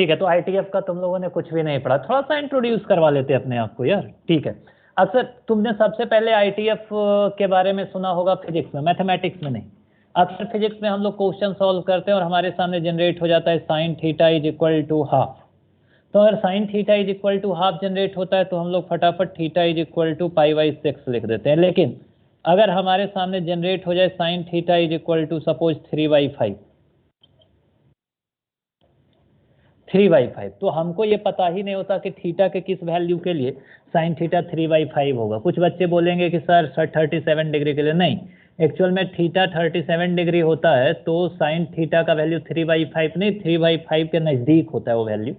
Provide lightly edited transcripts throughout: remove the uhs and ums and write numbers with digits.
ठीक है, तो आईटीएफ का तुम लोगों ने कुछ भी नहीं पढ़ा, थोड़ा सा इंट्रोड्यूस करवा लेते अपने आप को यार। ठीक है, अक्सर तुमने सबसे पहले आईटीएफ के बारे में सुना होगा फिजिक्स में, मैथमेटिक्स में नहीं। अक्सर फिजिक्स में हम लोग क्वेश्चन सॉल्व करते हैं और हमारे सामने जनरेट हो जाता है sine theta is equal to half. तो अगर sine theta is equal to half generate होता है तो हम लोग फटाफट theta is equal to pi लिख देते हैं। लेकिन अगर हमारे सामने जनरेट हो जाए sine theta is equal to suppose 3/5, 3/5, तो हमको ये पता ही नहीं होता कि थीटा के किस वैल्यू के लिए साइन थीटा 3/5 होगा। कुछ बच्चे बोलेंगे कि सर 37 डिग्री के लिए, नहीं, एक्चुअल में थीटा 37 डिग्री होता है तो साइन थीटा का वैल्यू 3/5 नहीं, 3/5 के नज़दीक होता है वो वैल्यू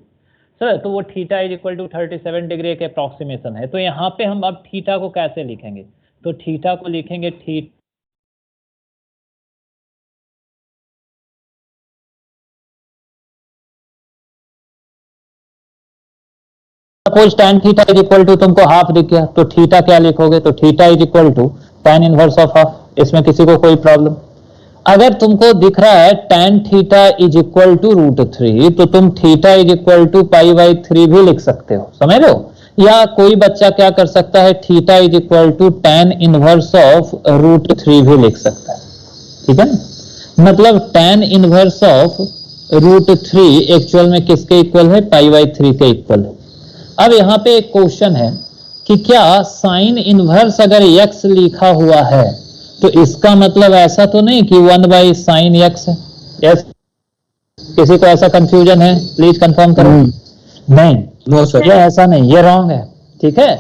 सर। तो वो theta is equal to 37 degree के अप्रॉक्सीमेशन है। तो यहाँ पे हम अब थीटा को कैसे लिखेंगे, तो थीटा को लिखेंगे suppose tan theta is equal to तुमको हाफ दिख गया तो थीटा क्या लिखोगे, तो theta is equal to tan inverse of half. इसमें किसी को कोई प्रॉब्लम? अगर तुमको दिख रहा है tan theta is equal to √3 तो तुम theta is equal to pi भी लिख सकते हो, समझ रहे हो। या कोई बच्चा क्या कर सकता है, theta is equal to tan inverse of √3 भी लिख सकता है, ठीक है ना। मतलब tan इनवर्स ऑफ √3 एक्चुअल में किसके इक्वल है, पाई/3 के इक्वल है। अब यहाँ पे एक क्वेश्चन है कि क्या साइन इनवर्स अगर x लिखा हुआ है तो इसका मतलब ऐसा तो नहीं कि 1/sin x है। यस, किसी को ऐसा कंफ्यूजन है, प्लीज कंफर्म करो। नहीं, नो सर, ये ऐसा नहीं, ये रॉन्ग है, ठीक है।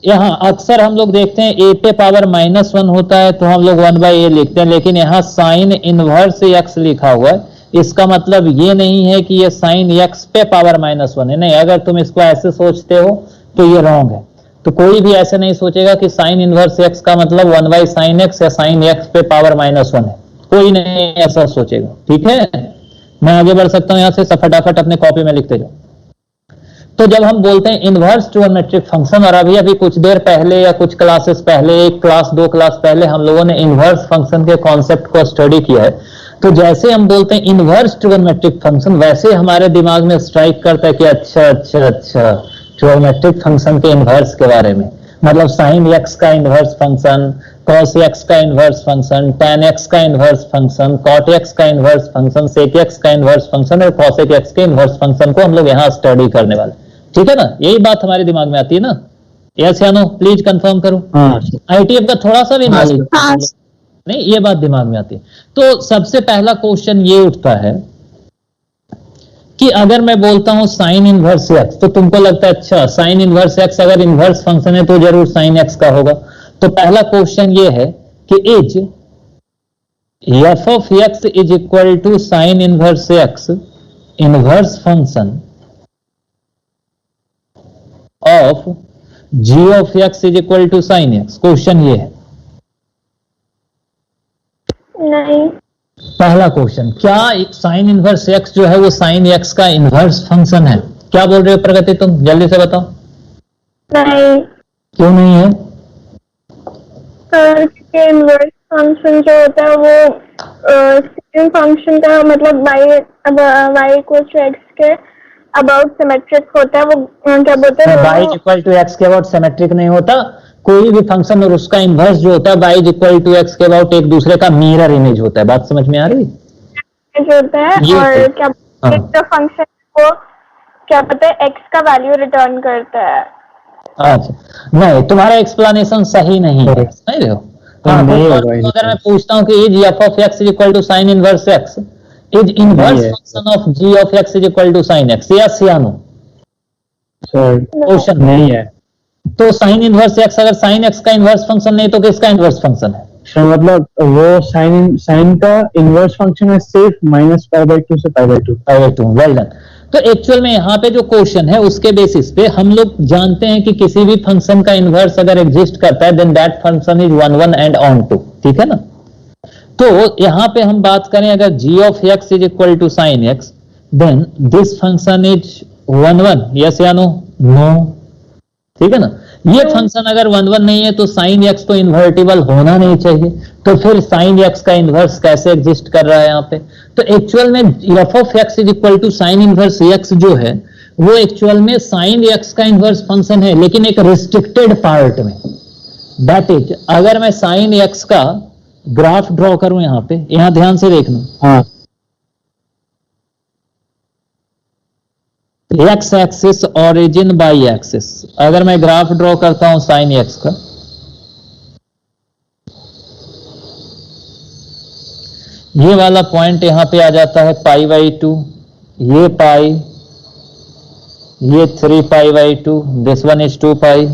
यहाँ अक्सर हम लोग देखते हैं a पे पावर -1 होता है तो हम लोग 1/a लिखते हैं, लेकिन यहाँ साइन इनवर्स x लिखा हुआ है, इसका मतलब ये नहीं है कि ये साइन x पे पावर -1 है, नहीं। अगर तुम इसको ऐसे सोचते हो तो ये रॉन्ग है। तो कोई भी ऐसे नहीं सोचेगा कि साइन इनवर्स x का मतलब 1/sin x या साइन x पे पावर -1 है, कोई नहीं ऐसा सोचेगा, ठीक है। मैं आगे बढ़ सकता हूँ यहाँ से, सब फटाफट अपने कॉपी में लिखते जाओ। तो जब हम बोलते हैं इनवर्स ट्रिगोनोमेट्रिक फंक्शन, और अभी कुछ देर पहले या कुछ क्लासेस पहले, एक क्लास 2 क्लास पहले हम लोगों ने इनवर्स फंक्शन के कॉन्सेप्ट को स्टडी किया है। तो जैसे हम बोलते हैं इनवर्स ट्रिगोनोमेट्रिक फंक्शन, वैसे हमारे दिमाग में स्ट्राइक करता है कि अच्छा ट्रिगोनोमेट्रिक फंक्शन के इनवर्स के बारे में, मतलब साइन x का इनवर्स फंक्शन, cos x का इनवर्स फंक्शन, tan x का इनवर्स फंक्शन, cot x का इनवर्स फंक्शन, sec x का इनवर्स फंक्शन और cosec x के इनवर्स फंक्शन को हम लोग यहाँ स्टडी करने वाले, ठीक है ना। यही बात हमारे दिमाग में आती है ना। यस या नो, प्लीज कंफर्म करो। आईटीएफ का थोड़ा सा भी नॉलेज नहीं, ये बात दिमाग में आती है। तो सबसे पहला क्वेश्चन ये उठता है कि अगर मैं बोलता हूं साइन इनवर्स x, तो तुमको लगता है अच्छा साइन इनवर्स x अगर इनवर्स फंक्शन है तो जरूर साइन x का होगा। तो पहला क्वेश्चन ये है कि is f of x is equal to sine inverse x inverse function of g of x is equal to sine x। Question ये है। नहीं, पहला क्वेश्चन, क्या साइन इनवर्स x जो है वो साइन x का इनवर्स फंक्शन है? क्या बोल रहे हो प्रगति, तुम जल्दी से बताओ। नहीं, क्यों नहीं है? क्योंकि इनवर्स फंक्शन जो होता है वो सेकंड फंक्शन का मतलब y इक्वल टू x के अबाउट सिमेट्रिक होता है। वो क्या बोलते हैं, y इक्वल टू x के अबाउट सिमेट्रिक नहीं होता। कोई भी फंक्शन और उसका इनवर्स जो होता है y इक्वल टू x के अबाउट एक दूसरे का मिरर इमेज होता है। बात समझ में आ रही है? जो होता है और क्या जो फंक्शन को क्या पता है x का वैल्यू रिटर्न करता है। अच्छा, नहीं, तुम्हारा एक्सप्लेनेशन सही नहीं है, समझ रहे हो। हाँ, तो अगर मैं पूछता हूँ कि is f of x is equal to sine inverse x is inverse function of g of x is equal to sine x, yes या नो? क्वेश्चन नहीं है। तो साइन इनवर्स x अगर साइन x का इनवर्स फंक्शन नहीं तो किसका inverse function है? मतलब वो साइन का इनवर्स फंक्शन है सिर्फ -π/2 से π/2। Well done. तो एक्चुअल में यहाँ पे जो क्वेश्चन है उसके बेसिस पे हम लोग जानते हैं कि किसी भी फंक्शन का इनवर्स अगर एग्जिस्ट करता है then that function is 1 1 and on to, ठीक है ना। तो यहाँ पे हम बात करें अगर g of x is equal to sine x then this function is 1 1, yes या नो? नो, ठीक है ना। ये फंक्शन अगर 1 1 नहीं है तो साइन एक्स तो इन्वर्टिबल होना नहीं चाहिए, तो फिर साइन एक्स का इन्वर्स कैसे एग्जिस्ट कर रहा है यहाँ पे? तो एक्चुअल में f of x is equal to sine inverse x जो है वो एक्चुअल में साइन एक्स का इनवर्स फंक्शन है, लेकिन एक रिस्ट्रिक्टेड पार्ट में। दैट इज, अगर मैं साइन एक्स का ग्राफ ड्रॉ करूं यहाँ पे, यहाँ ध्यान से देखना, हाँ x axis origin y axis, अगर मैं ग्राफ ड्रॉ करता हूं साइन एक्स का, ये वाला पॉइंट यहां पे आ जाता है पाई बाई 2, ये पाई, ये 3 pi by 2, this one is 2 पाई,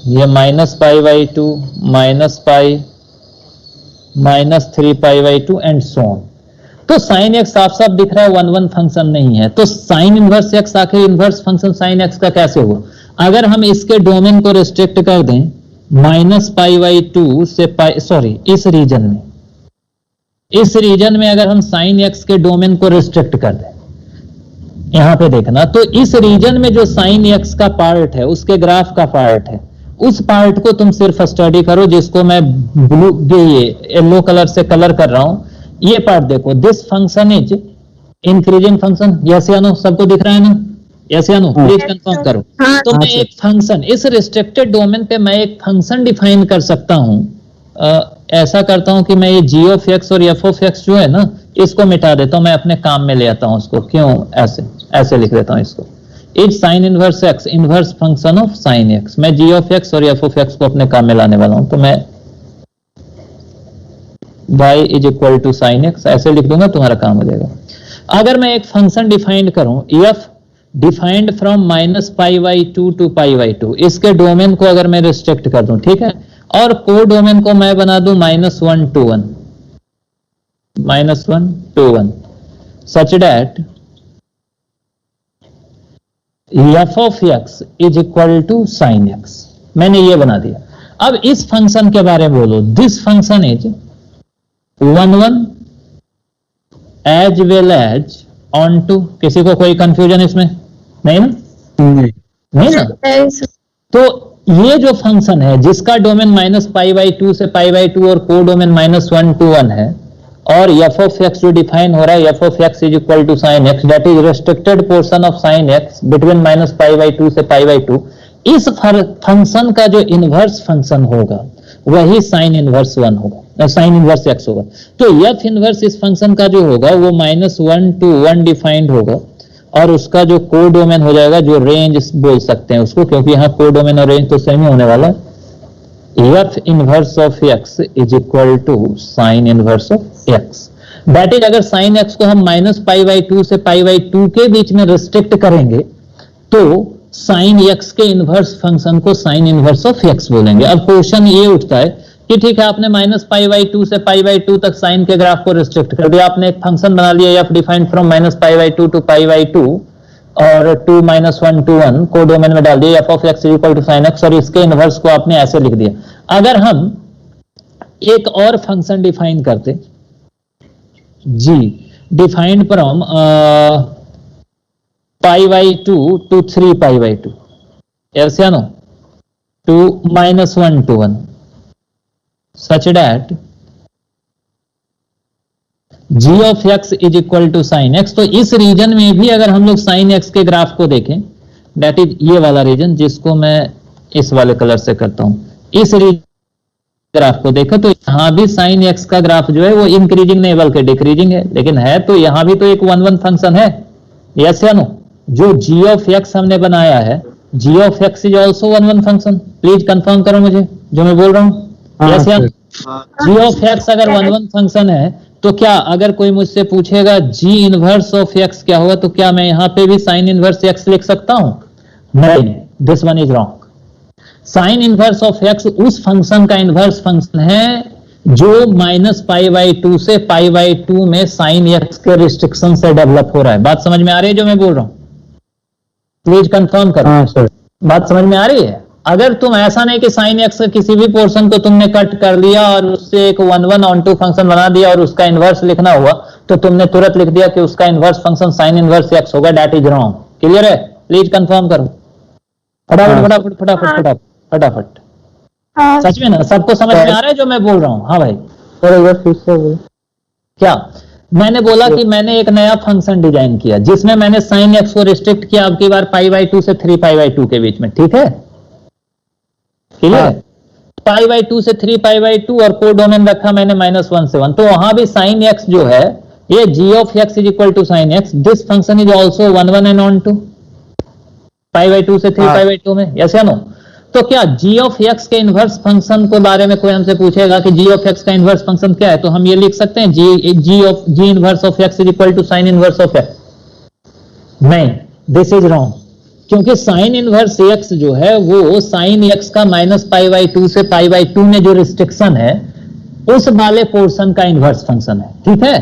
ये minus pi by 2, minus pi, minus 3 pi by 2 and so on. तो साइन एक्स साफ साफ दिख रहा है 1 1 फंक्शन नहीं है, तो साइन इनवर्स एक्स आखिर इनवर्स फंक्शन साइन एक्स का कैसे हुआ? अगर हम इसके डोमेन को रिस्ट्रिक्ट कर दें माइनस पाई बाई 2 से पाई, सॉरी इस रीजन में, इस रीजन में अगर हम साइन एक्स के डोमेन को रिस्ट्रिक्ट कर दें, यहां पे देखना, तो इस रीजन में जो साइन एक्स का पार्ट है, उसके ग्राफ का पार्ट है, उस पार्ट को तुम सिर्फ स्टडी करो, जिसको मैं ब्लू ये येलो कलर से कलर कर रहा हूं। ये पार्ट देखो, this function is increasing function, yes या नो? सबको दिख रहा है ना? यस या नो? प्लीज कंफर्म करो। तो मैं एक फंक्शन, इस रिस्ट्रिक्टेड डोमेन पे मैं एक फंक्शन डिफाइन कर सकता हूं। ऐसा करता हूं कि मैं ये जी ऑफ एक्स और एफ ऑफ एक्स जो है ना, इसको मिटा देता हूं, मैं अपने काम में ले आता हूं उसको। क्यों? ऐसे लिख देता हूं इसको, is sine inverse x inverse function of sine x. मैं जी ऑफ एक्स और एफ ऑफ एक्स को अपने काम में लाने वाला हूं, तो मैं y is equal to sine x ऐसे लिख दूंगा, तुम्हारा काम हो जाएगा। अगर मैं एक फंक्शन डिफाइन करूं, f defined from minus pi by 2 to pi by 2, इसके डोमेन को अगर मैं रिस्ट्रिक्ट कर दूं, ठीक है, और को डोमेन को मैं बना दूं -1 to 1, -1 to 1, such that f of x is equal to sine x. मैंने ये बना दिया। अब इस फंक्शन के बारे में बोलो, this function is 1 1 as well as onto. किसी को कोई कंफ्यूजन इसमें नहीं ना? नहीं ना? तो ये जो फंक्शन है जिसका डोमेन माइनस पाई बाई 2 से पाई बाई 2 और को डोमेन -1 to 1 है, और एफ ऑफ एक्स जो डिफाइन हो रहा है, f of x is equal to sine x, that is restricted portion of sine x between minus pi by 2 से पाई बाई 2। इस फंक्शन का जो इनवर्स फंक्शन होगा वही साइन इनवर्स 1 होगा, साइन इनवर्स एक्स होगा। तो एफ इनवर्स इस फंक्शन का जो होगा वो -1 to 1 डिफाइंड होगा, और उसका जो को डोमेन हो जाएगा, जो रेंज बोल सकते हैं उसको, क्योंकि यहाँ को डोमेन और रेंज तो सेम ही होने वाला है, f inverse of x is equal to sine inverse of x. That is, अगर साइन एक्स को हम माइनस पाई बाई 2 से पाई बाई 2 के बीच में रिस्ट्रिक्ट करेंगे तो साइन एक्स के इनवर्स फंक्शन को साइन इनवर्स ऑफ एक्स बोलेंगे। अब क्वेश्चन ये उठता है कि ठीक है, आपने माइनस पाई बाई 2 से पाई बाई 2 तक साइन के ग्राफ को रिस्ट्रिक्ट कर दिया, आपने एक फंक्शन बना लिया f defined from minus pi by 2 to pi by 2 और 2 -1 to 1 को डोमेन में डाल दिया, f of x is equal to sine x, और इसके इनवर्स को आपने ऐसे लिख दिया। अगर हम एक और फंक्शन डिफाइन करते, g defined from pi by 2 to 3 pi by 2, ऐसे no, to -1 to 1, such that g of x is equal to sin x। तो इस रीजन में भी अगर हम लोग sin x के ग्राफ को देखें, दैट इज ये वाला रीजन जिसको मैं इस वाले कलर से करता हूं, इस ग्राफ को देखो तो यहां भी sin x का ग्राफ जो है वो इंक्रीजिंग नहीं बल्कि डिक्रीजिंग है, लेकिन है तो यहां भी तो एक 1 1 फंक्शन है, यस या नो? जो g of x हमने बनाया है, g of x is also 1 1 function. Please confirm करो मुझे जो मैं बोल रहा हूं, यस या? g of x अगर 1 1 फंक्शन है तो क्या, अगर कोई मुझसे पूछेगा g इनवर्स ऑफ x क्या होगा, तो क्या मैं यहां पे भी साइन इनवर्स x लिख सकता हूं? नहीं, this one is wrong. Sign inverse of x उस फंक्शन का इनवर्स फंक्शन है जो माइनस पाई बाई 2 से पाई बाई 2 में साइन x के रिस्ट्रिक्शन से डेवलप हो रहा है। बात समझ में आ रही है जो मैं बोल रहा हूं? प्लीज कंफर्म करो। हाँ सर, बात समझ में आ रही है? अगर तुम ऐसा नहीं कि साइन एक्स के किसी भी पोर्शन को तुमने कट कर लिया और उससे एक 1 1 on 2 फंक्शन बना दिया और उसका इनवर्स लिखना हुआ, तो तुमने तुरंत लिख दिया कि उसका inverse function sine inverse x होगा, दैट इज रॉन्ग। क्लियर है? प्लीज कंफर्म करो फटाफट फटाफट फटाफट फटाफट। फटाफट। हाँ सच में ना, सबको समझ में आ रहा है जो मैं बोल रहा हूँ? हाँ भाई, सर एक बार फिर से बोलो। क्या मैंने बोला कि मैंने एक नया फंक्शन डिजाइन किया जिसमें मैंने साइन एक्स को रिस्ट्रिक्ट किया अब की बार π/2 से 3π/2 के बीच में, ठीक है? क्लियर? π/2 से 3π/2 और कोडोमेन रखा मैंने -1 से 1, तो वहां भी साइन एक्स जो है ये g of x is equal to sine x, this function is also 1 1 and on to π/2 से 3π/2 में, यस या नो? तो क्या g ऑफ x के इनवर्स फंक्शन के बारे में कोई हमसे पूछेगा कि g ऑफ x का इनवर्स फंक्शन क्या है, तो हम ये लिख सकते हैं g inverse of x is equal to sine inverse of x? नहीं, दिस इज रॉन्ग, क्योंकि साइन इनवर्स x जो है वो साइन x का -π/2 से π/2 में जो रिस्ट्रिक्शन है उस वाले पोर्शन का इनवर्स फंक्शन है, ठीक है?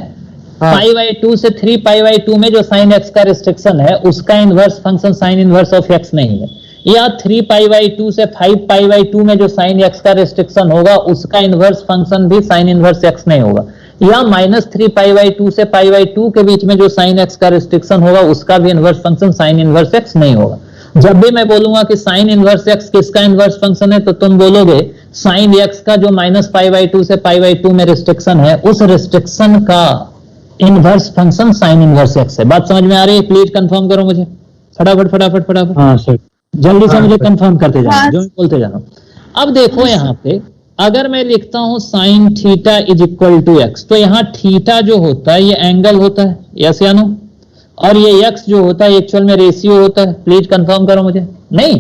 π/2 से 3π/2 में जो साइन x का रिस्ट्रिक्शन है उसका inverse function sine inverse of x नहीं है, या 3π/2 से 5π/2 में जो साइन x का रिस्ट्रिक्शन होगा उसका इनवर्स फंक्शन भी साइन इनवर्स x नहीं होगा, या -3π/2 से π/2 के बीच में जो साइन x का रिस्ट्रिक्शन होगा उसका भी inverse function sine inverse x नहीं होगा। जब भी मैं बोलूंगा कि साइन इनवर्स x किसका इनवर्स फंक्शन है तो तुम बोलोगे साइन x का जो -π/2 से π/2 में रिस्ट्रिक्शन है उस रिस्ट्रिक्शन का inverse function sine inverse x है। बात समझ में आ रही है? प्लीज कंफर्म करो मुझे, फटाफट फटाफट फटाफट। हाँ सर, जल्दी से मुझे कंफर्म करते जाना, जो मैं बोलते जाना। अब देखो यहाँ पे अगर मैं लिखता हूं sine theta is equal to x, तो यहाँ थीटा जो होता है ये एंगल होता है, यस या नो? और ये एक्स जो होता है एक्चुअल में रेशियो होता है, प्लीज कंफर्म करो मुझे। नहीं,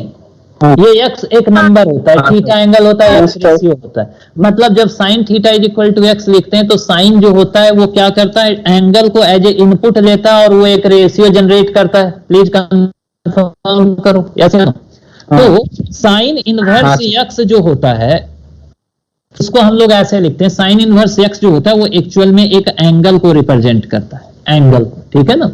ये एक्स एक नंबर होता है, थीटा एंगल होता है, एक्स रेशियो होता है। मतलब जब sine theta is equal to x लिखते हैं तो साइन जो होता है वो क्या करता है, एंगल को एज ए इनपुट लेता है और वो एक रेशियो जनरेट करता है। प्लीज कंफर्म करो, यस या नो? तो साइन इनवर्स एक्स जो होता है उसको हम लोग ऐसे लिखते हैं, साइन इनवर्स एक्स जो होता है वो एक्चुअल में एक एंगल को रिप्रेजेंट करता है, एंगल को, ठीक है ना?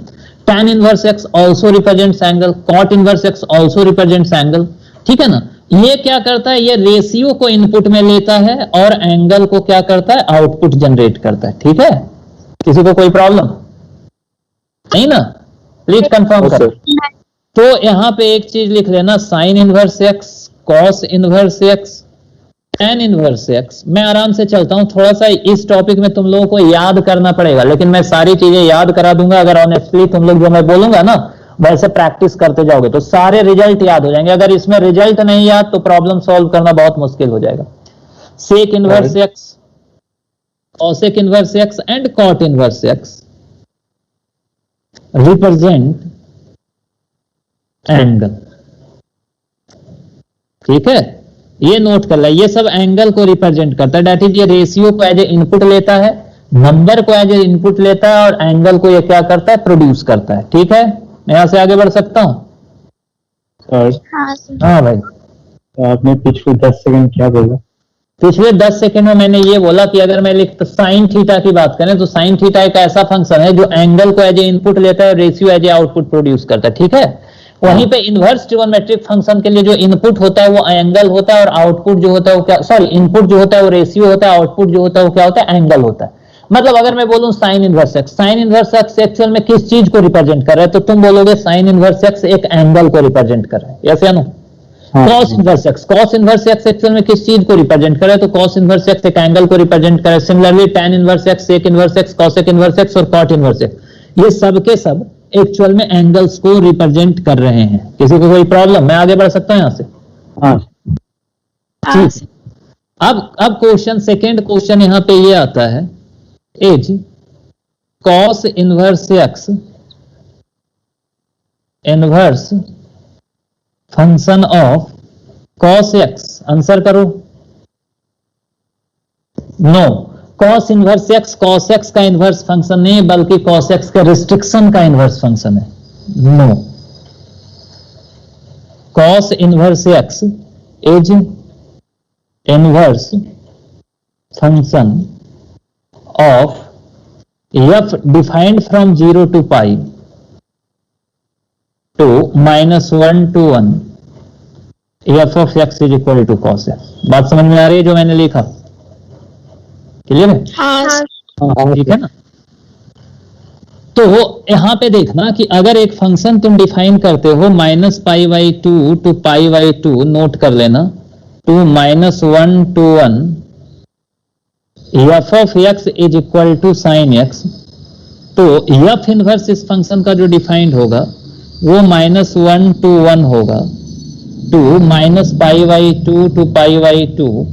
tan inverse x also represents angle, cot inverse x also represents angle, ठीक है ना? ये क्या करता है, ये रेशियो को इनपुट में लेता है और एंगल को क्या करता है, आउटपुट जनरेट करता है, ठीक है? किसी को कोई प्रॉब्लम नहीं ना? प्लीज कंफर्म करो। तो यहां पे एक चीज लिख लेना, sign inverse x, cos inverse x, tan inverse x. मैं आराम से चलता हूं, थोड़ा सा इस टॉपिक में तुम लोगों को याद करना पड़ेगा, लेकिन मैं सारी चीजें याद करा दूंगा अगर ऑनेस्टली तुम लोग जो मैं बोलूंगा ना वैसे प्रैक्टिस करते जाओगे तो सारे रिजल्ट याद हो जाएंगे। अगर इसमें रिजल्ट नहीं याद तो प्रॉब्लम सॉल्व करना बहुत मुश्किल हो जाएगा। Sec inverse x, cosec inverse x and cot inverse x represent angle, ठीक है? ये नोट कर ले, ये सब एंगल को रिप्रेजेंट करता है, दैट इज ये रेशियो को एज ए इनपुट लेता है, नंबर को एज ए इनपुट लेता है और एंगल को ये क्या करता है, प्रोड्यूस करता है, ठीक है? मैं यहां से आगे बढ़ सकता हूं? हाँ भाई, तो आपने पिछले 10 सेकंड क्या बोला? पिछले 10 सेकंड में मैंने ये बोला कि अगर मैं लिखता साइन थीटा की बात करें तो साइन थीटा एक ऐसा फंक्शन है जो एंगल को एज ए इनपुट लेता है, ratio as a output produce करता है, ठीक है? वहीं पे इनवर्स ट्रिगोनोमेट्रिक फंक्शन के लिए जो इनपुट होता है वो एंगल होता है और आउटपुट जो होता है वो क्या, सॉरी, इनपुट जो होता है वो रेशियो होता है, आउटपुट जो होता है वो क्या होता है, एंगल होता है। मतलब अगर मैं बोलूं sign inverse x, sign inverse x actual में किस चीज को रिप्रेजेंट कर रहा है, तो तुम बोलोगे साइन इनवर्स एक्स एक एंगल को रिप्रेजेंट कर रहा है, यस या no? Cos inverse x, cos inverse x actual में किस चीज को रिप्रेजेंट कर रहा है, तो कॉस इनवर्स एक्स एक एंगल को रिप्रेजेंट कर रहा है। Similarly tan inverse x, sec inverse x, cosec inverse x और कॉट इनवर्स एक्स, ये सब के सब एक्चुअल में एंगल्स को रिप्रेजेंट कर रहे हैं। किसी को कोई प्रॉब्लम? मैं आगे बढ़ सकता हूं यहां से? ठीक। अब क्वेश्चन, सेकेंड क्वेश्चन यहां पे ये आता है, is cos inverse x inverse function of cos x? Answer करो। No, cos inverse x cos x का इनवर्स फंक्शन नहीं बल्कि कॉस एक्स के रिस्ट्रिक्शन का इनवर्स फंक्शन है। No, cos inverse x is inverse function of f defined from 0 to pi to -1 to 1 f of x is equal to cos x। बात समझ में आ रही है जो मैंने लिखा? क्लियर है? हाँ। ठीक है ना? तो यहां पे देखना कि अगर एक फंक्शन तुम डिफाइन करते हो -π/2 to π/2, नोट कर लेना, to -1 to 1 f of x is equal to sine x, तो एफ इनवर्स इस फंक्शन का जो डिफाइंड होगा वो -1 to 1 होगा to -π/2 to π/2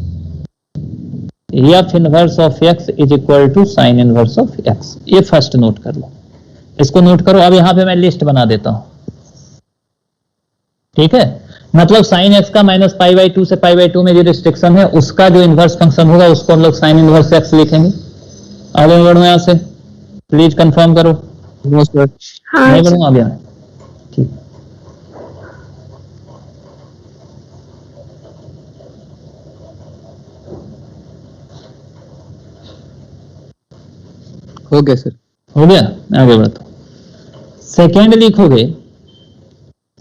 f inverse of x is equal to sine inverse of x. ये फर्स्ट नोट कर लो, इसको नोट करो। अब यहां पे मैं लिस्ट बना देता हूं, ठीक है। मतलब साइन एक्स का -π/2 से π/2 में जो रिस्ट्रिक्शन है उसका जो इनवर्स फंक्शन होगा उसको हम लोग साइन इनवर्स एक्स लिखेंगे। आगे बढ़ो यहां से, प्लीज कंफर्म करो। हाँ नहीं बढ़ूंगा अब यहाँ, ठीक। हो गया सर, हो गया, आगे बढ़ता हूं। सेकेंड लिखोगे,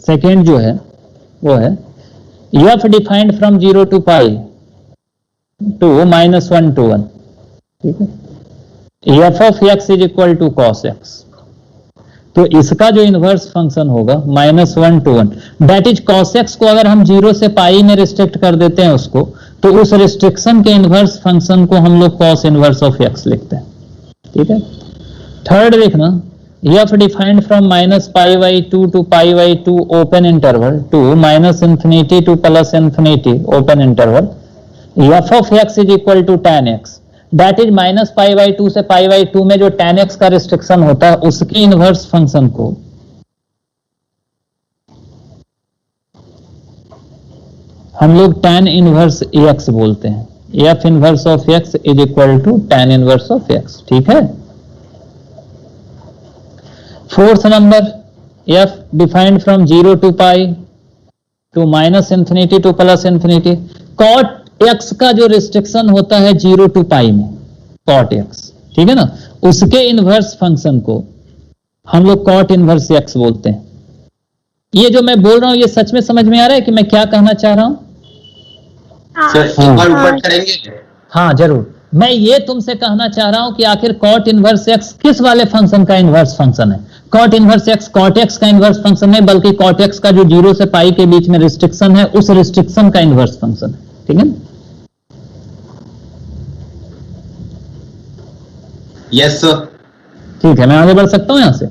सेकेंड जो है वो है f defined from 0 to π to -1 to 1, ठीक है। F of x is equal to cos x, तो इसका जो इनवर्स फंक्शन होगा -1 to 1, that is cos x को अगर हम 0 से पाई में रिस्ट्रिक्ट कर देते हैं उसको, तो उस रिस्ट्रिक्शन के इनवर्स फंक्शन को हम लोग कॉस इनवर्स ऑफ एक्स लिखते हैं, ठीक है। थर्ड देखना, f defined from -π/2 to π/2 open interval to -∞ to +∞ open interval, f of x is equal to tan x, that is -π/2 से π/2 में जो tan x का रिस्ट्रिक्शन होता है उसकी इनवर्स फंक्शन को हम लोग tan इनवर्स x बोलते हैं। F inverse of x is equal to tan inverse of x, ठीक है। Fourth number, f defined from 0 to π to -∞ to +∞, cot x का जो रिस्ट्रिक्शन होता है 0 to π में, cot x, ठीक है ना, उसके इनवर्स फंक्शन को हम लोग cot इनवर्स x बोलते हैं। ये जो मैं बोल रहा हूं ये सच में समझ में आ रहा है कि मैं क्या कहना चाह रहा हूं? हाँ जरूर, मैं ये तुमसे कहना चाह रहा हूं कि आखिर cot इनवर्स x किस वाले फंक्शन का इनवर्स फंक्शन है। cot inverse x cot x का इनवर्स फंक्शन है, बल्कि cot x का जो 0 से π के बीच में रिस्ट्रिक्शन है उस रिस्ट्रिक्शन का इनवर्स फंक्शन है, ठीक है। यस सर, ठीक है, मैं आगे बढ़ सकता हूं यहां से।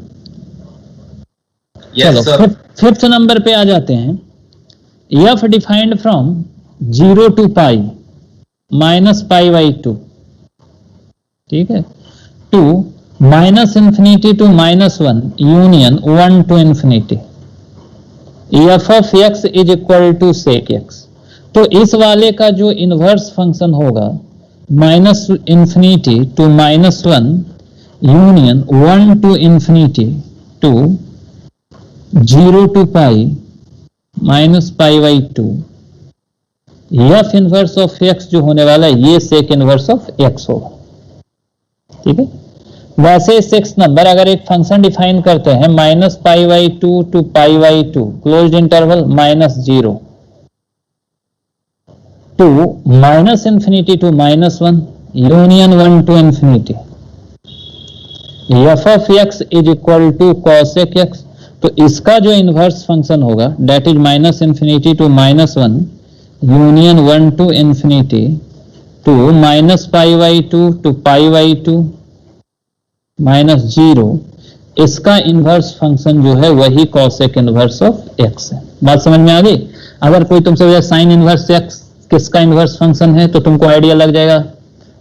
Yes sir. फिफ्थ नंबर पे आ जाते हैं, एफ डिफाइंड फ्रॉम 0 to π -π/2, ठीक है, to -∞ to -1 union 1 to ∞, f of x is equal to sec x, तो इस वाले का जो इनवर्स फंक्शन होगा -∞ to -1 union 1 to ∞ to 0 to π -π/2, f inverse of x जो होने वाला है ये सेक इनवर्स ऑफ एक्स होगा, ठीक है। वैसे 6 नंबर, अगर एक फंक्शन डिफाइन करते हैं -π/2 to π/2 closed interval -0 to -∞ to -1 union 1 to ∞, f of x is equal to cosec x, तो इसका जो इनवर्स फंक्शन होगा that is -∞ to -1 union 1 to ∞ to -π/2 to π/2 -0, इसका इनवर्स फंक्शन जो है वही कॉसेक इनवर्स ऑफ एक्स है। बात समझ में आ गई? अगर कोई तुमसे पूछे साइन इनवर्स एक्स किसका इनवर्स फंक्शन है तो तुमको आइडिया लग जाएगा,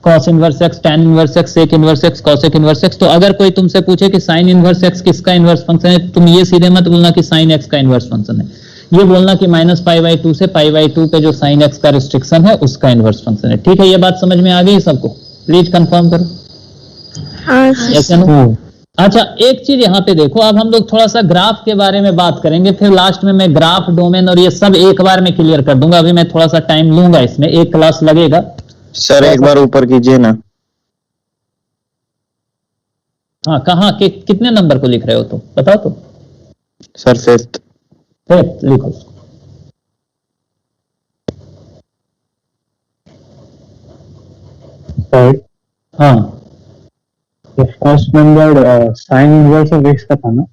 cos inverse x, tan inverse x, sec inverse x, cosec inverse x. तो अगर कोई तुमसे पूछे कि साइन इनवर्स एक्स किसका इनवर्स फंक्शन है, तुम ये सीधे मत बोलना कि साइन एक्स का इनवर्स फंक्शन है, ये बोलना कि -π/2 से π/2 पे जो साइन एक्स का रिस्ट्रिक्शन है उसका इनवर्स फंक्शन है। ठीक है, ये बात समझ में आ गई सबको? प्लीज कंफर्म करो। ऐसा ना? अच्छा, एक चीज यहाँ पे देखो, अब हम लोग थोड़ा सा ग्राफ के बारे में बात करेंगे, फिर लास्ट में मैं ग्राफ, डोमेन और ये सब एक बार में क्लियर कर दूंगा। अभी मैं थोड़ा सा टाइम लूंगा, इसमें एक क्लास लगेगा। सर एक बार ऊपर कीजिए ना। हाँ, कहाँ के कितने नंबर को लिख रहे हो तुम बताओ तो? सर फिफ्थ लिखो। हाँ, first number sign inverse of x का था ना?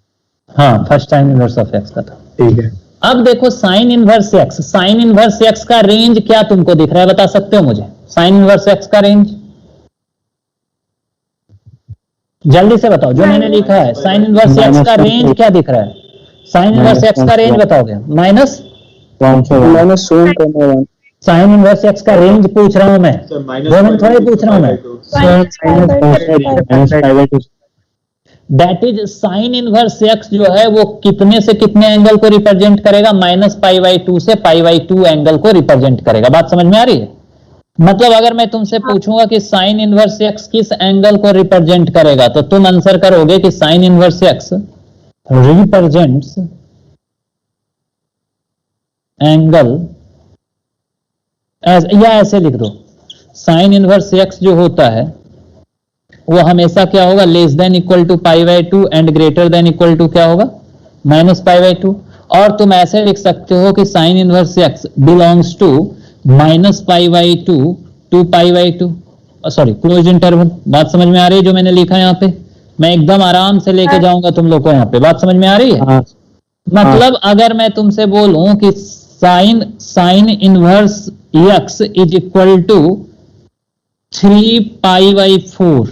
हाँ, first time inverse of x का था। ठीक है, अब देखो sine inverse x, sign inverse x का रेंज क्या तुमको दिख रहा है, बता सकते हो मुझे? साइन इनवर्स एक्स का रेंज जल्दी से बताओ, जो मैंने लिखा है साइन इनवर्स एक्स का रेंज क्या दिख रहा है? साइन इनवर्स एक्स का रेंज बताओगे? माइनस -1/1 साइन इनवर्स एक्स का रेंज पूछ रहा हूं मैं, रोमन थोड़ी पूछ रहा हूं मैं। That is sine inverse x जो है वो कितने से कितने एंगल को रिप्रेजेंट करेगा? -π/2 से π/2 एंगल को रिप्रेजेंट करेगा। बात समझ में आ रही है? मतलब अगर मैं तुमसे पूछूंगा कि साइन इनवर्स एक्स किस एंगल को रिप्रेजेंट करेगा, तो तुम आंसर करोगे कि sine inverse x represents angle या ऐसे लिख दो, साइन इनवर्स एक्स जो होता है वो हमेशा क्या होगा? Less than equal to π/2 and greater than equal to क्या होगा? -π/2। और तुम ऐसे लिख सकते हो कि sine inverse x belongs to -π/2 to π/2, sorry close interval. बात समझ में आ रही है जो मैंने लिखा है यहाँ पे? मैं एकदम आराम से लेके जाऊंगा तुम लोग को यहाँ पे। बात समझ में आ रही है? मतलब अगर मैं तुमसे बोलूं कि sine inverse x is equal to 3π/4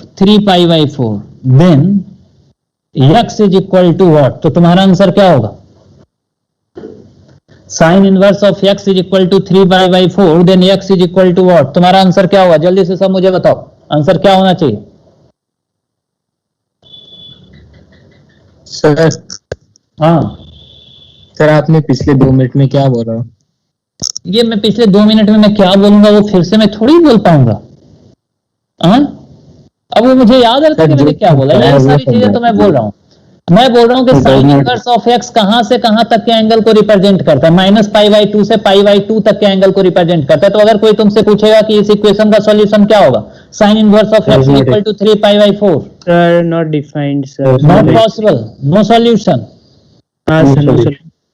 then x is equal to what, तो तुम्हारा आंसर क्या होगा? Sine inverse of x is equal to 3π/4 then x is equal to what, तुम्हारा आंसर क्या होगा? जल्दी से सब मुझे बताओ, आंसर क्या होना चाहिए? सर हाँ सर आपने पिछले 2 मिनट में क्या बोला? ये मैं पिछले 2 मिनट में मैं क्या बोलूंगा वो फिर से मैं थोड़ी बोल पाऊंगा। हाँ अब वो मुझे याद रहता है कि मैंने क्या बोला। ये सारी चीजें तो मैं बोल रहा हूँ। मैं बोल रहा हूँ कि साइन इनवर्स ऑफ एक्स कहां से कहां तक के एंगल को रिप्रेजेंट करता है? -π/2 से π/2 तक के एंगल को रिप्रेजेंट करता है। तो अगर कोई तुमसे पूछेगा कि इस इक्वेशन का सॉल्यूशन क्या होगा? Sine inverse of x equal to 3π/4, Sir, not defined, sir. Not possible, no solution.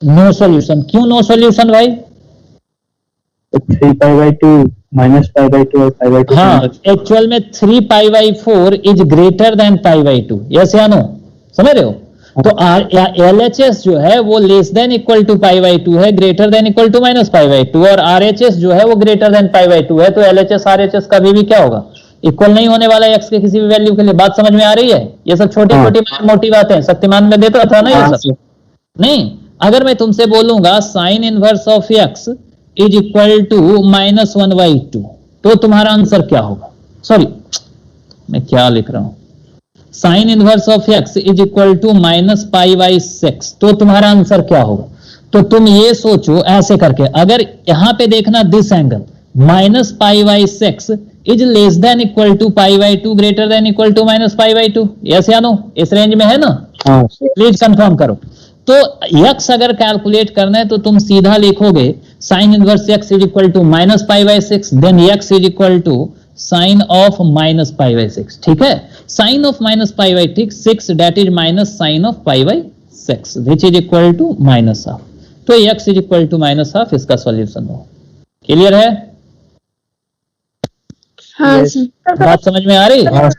No solution, क्यों नो सॉल्यूशन भाई? 3π/2 -π/2 और π/2। हाँ एक्चुअल में 3π/4 इज ग्रेटर देन π/2, यस या नो? समझ रहे हो? तो LHS जो है वो लेस देन इक्वल टू π/2 है, ग्रेटर देन इक्वल टू -π/2, और RHS जो है वो ग्रेटर देन π/2 है। तो LHS RHS कभी भी क्या होगा? इक्वल नहीं होने वाला एक्स के किसी भी वैल्यू के लिए। बात समझ में आ रही है? ये सब छोटी छोटी मोटी बातें शक्तिमान में देता था ना ये सब। नहीं, अगर मैं तुमसे बोलूंगा sine inverse of x is equal to -1/2, तो तुम्हारा आंसर क्या होगा? सॉरी मैं क्या लिख रहा हूं, sine inverse of x is equal to -π/6, तो तुम्हारा आंसर क्या होगा? तो तुम ये सोचो ऐसे करके, अगर यहां पे देखना this angle -π/6 is less than equal to π/2 greater than equal to -π/2, yes या नो? इस रेंज में है ना? प्लीज कंफर्म करो। तो x अगर कैलकुलेट करना है तो तुम सीधा लिखोगे sine inverse x is equal to -π/6 देन x is equal to sine of -π/6। ठीक है, sine of -π/6 that is minus sine of π/6 which is equal to -half. तो x is equal to -half इसका सॉल्यूशन हो। क्लियर है? हाँ बात समझ में आ रही? हाँ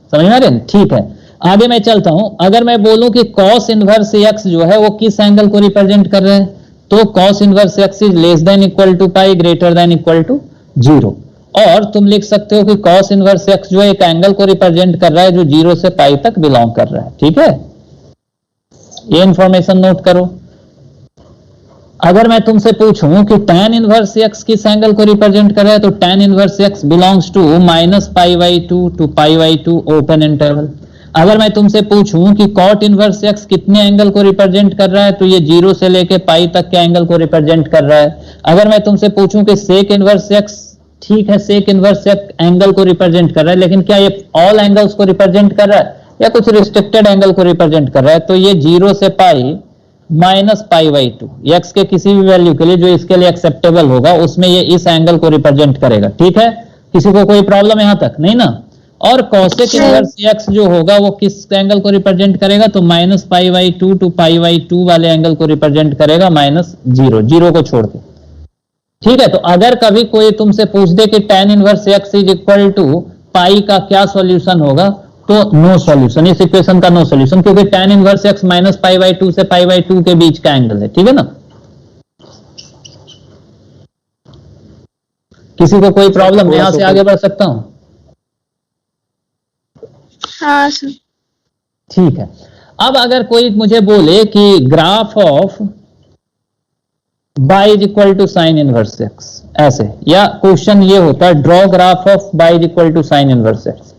समझ में आ रही? ठीक है, आगे मैं चलता हूं। अगर मैं बोलूं कि cos इनवर्स x जो है वो किस एंगल को रिप्रेजेंट कर रहे हैं, तो cos inverse x is less than equal to pi greater than equal to 0। और तुम लिख सकते हो कि cos इनवर्स x जो है एक एंगल को रिप्रेजेंट कर रहा है जो 0 से पाई तक बिलोंग कर रहा है। ठीक है, ये इंफॉर्मेशन नोट करो। अगर मैं तुमसे पूछूं कि tan इनवर्स x किस एंगल को रिप्रेजेंट कर रहा है, तो tan inverse x belongs to -π/2 to π/2 open interval. अगर मैं तुमसे पूछूं कि cot इनवर्स x कितने एंगल को रिप्रेजेंट कर रहा है, तो ये 0 से लेके पाई तक के एंगल को रिप्रेजेंट कर रहा है। अगर मैं तुमसे पूछूं कि sec इनवर्स x, ठीक है sec इनवर्स x एंगल को रिप्रेजेंट कर रहा है, लेकिन क्या ये ऑल एंगल्स को रिप्रेजेंट कर रहा है या कुछ रिस्ट्रिक्टेड एंगल को रिप्रेजेंट कर रहा है, तो ये 0 से पाई -π/2 x के किसी भी वैल्यू के लिए जो इसके लिए एक्सेप्टेबल होगा उसमें ये इस एंगल को रिप्रेजेंट करेगा। ठीक है, किसी को कोई प्रॉब्लम यहां तक नहीं ना? और cosec इनवर्स x जो होगा वो किस एंगल को रिप्रेजेंट करेगा, तो -π/2 टू π/2 वाले एंगल को रिप्रेजेंट करेगा -0 को छोड़ के। ठीक है, तो अगर कभी कोई तुमसे पूछ दे कि tan inverse x is equal to pi का क्या सॉल्यूशन होगा, तो नो सॉल्यूशन, इस इक्वेशन का नो सॉल्यूशन, क्योंकि tan inverse x minus pi by 2 से पाई बाई 2 के बीच का एंगल है, ठीक है ना। किसी को कोई प्रॉब्लम, मैं यहां से आगे बढ़ सकता हूं? हाँ सर। ठीक है। अब अगर कोई मुझे बोले कि graph of y is equal to sine inverse x, ऐसे, या क्वेश्चन ये होता है draw graph of y is equal to sine inverse x.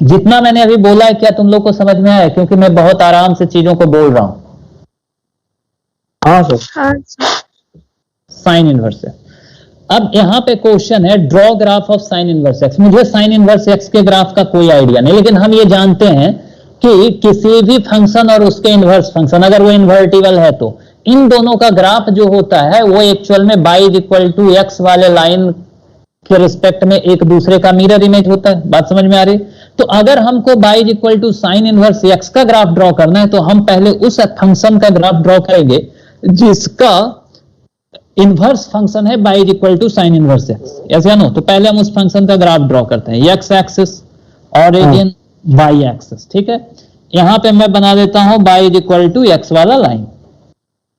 जितना मैंने अभी बोला है क्या तुम लोग को समझ में आया? क्योंकि मैं बहुत आराम से चीजों को बोल रहा हूं। हाँ सर। हाँ सर। Sign inverse x. अब यहां पे क्वेश्चन है draw graph of sine inverse x. मुझे साइन इनवर्स एक्स के ग्राफ का कोई आइडिया नहीं, लेकिन हम ये जानते हैं कि किसी भी फंक्शन और उसके इनवर्स फंक्शन अगर वो इन्वर्टिबल है तो इन दोनों का ग्राफ जो होता है वो एक्चुअल में y is equal to x वाले लाइन के रिस्पेक्ट में एक दूसरे का मिरर इमेज होता है। बात समझ में आ रही? तो अगर हमको y is equal to sine inverse x का ग्राफ ड्रॉ करना है तो हम पहले उस फंक्शन का ग्राफ ड्रॉ करेंगे जिसका इनवर्स फंक्शन है y is equal to sine inverse x, ऐसे नो। तो पहले हम उस फंक्शन का ग्राफ ड्रॉ करते हैं, एक्स एक्सिस और अगेन वाई एक्सिस, ठीक है। यहां पे मैं बना देता हूं y is equal to x वाला लाइन।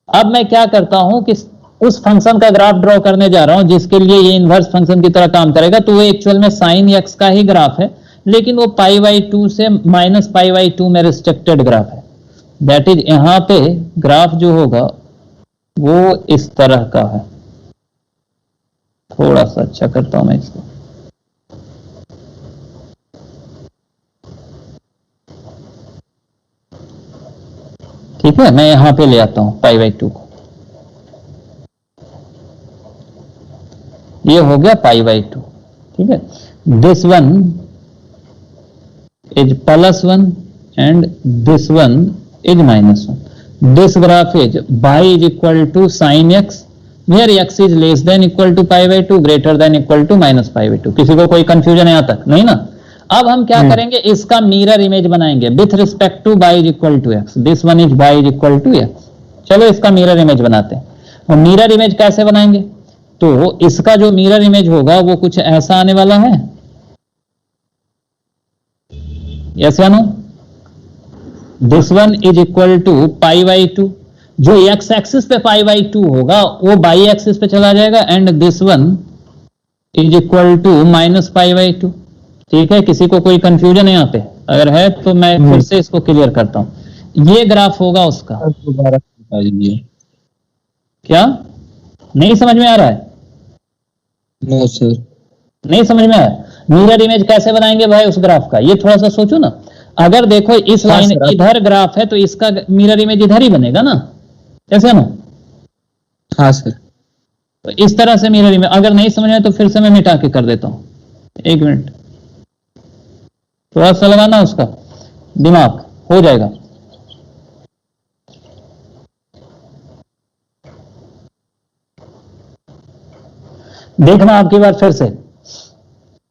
अब मैं क्या करता हूं कि उस फंक्शन का ग्राफ ड्रॉ करने जा रहा हूं जिसके लिए ये इनवर्स फंक्शन की तरह काम करेगा, तो वो एक्चुअल में साइन एक्स का ही ग्राफ है, लेकिन वो पाई बाई 2 से माइनस पाई बाई 2 में रिस्ट्रिक्टेड ग्राफ है। दैट इज यहां पे ग्राफ जो होगा वो इस तरह का है। थोड़ा सा अच्छा करता हूं मैं इसको। ठीक है, मैं यहां पे ले आता हूं पाई बाई 2 को। ये हो गया पाई बाई 2, ठीक है। This one is +1 and this one is -1. This graph is y is equal to sin x, where x is less than equal to pi by 2, greater than equal to minus pi by 2. किसी को कोई confusion है यहां तक? नहीं ना। अब हम क्या करेंगे, इसका मिरर इमेज बनाएंगे with respect to y is equal to x. This one is y is equal to x. चलो इसका मिरर इमेज बनाते हैं। और मिरर इमेज कैसे बनाएंगे? तो इसका जो मिरर इमेज होगा वो कुछ ऐसा आने वाला है, यस या no? This one is equal to pi by 2, जो एक्स एक्सिस पे पाई बाई 2 होगा वो बाई एक्सिस पे चला जाएगा, and this one is equal to minus pi by 2, ठीक है। किसी को कोई कंफ्यूजन है यहाँ पे? अगर है तो मैं फिर से इसको क्लियर करता हूं। ये ग्राफ होगा उसका। दोबारा बता दीजिए। क्या नहीं समझ में आ रहा है? No sir. नहीं समझ में आया? मिरर इमेज कैसे बनाएंगे भाई उस ग्राफ का? ये थोड़ा सा सोचो ना। अगर देखो इस लाइन इधर ग्राफ है तो इसका मिरर इमेज इधर ही बनेगा ना, कैसे ना? हाँ सर। तो इस तरह से मिरर इमेज, अगर नहीं समझ में तो फिर से मैं मिटा के कर देता हूं। एक मिनट, थोड़ा सा लगाना उसका दिमाग, हो जाएगा। देखना आपकी बार फिर से।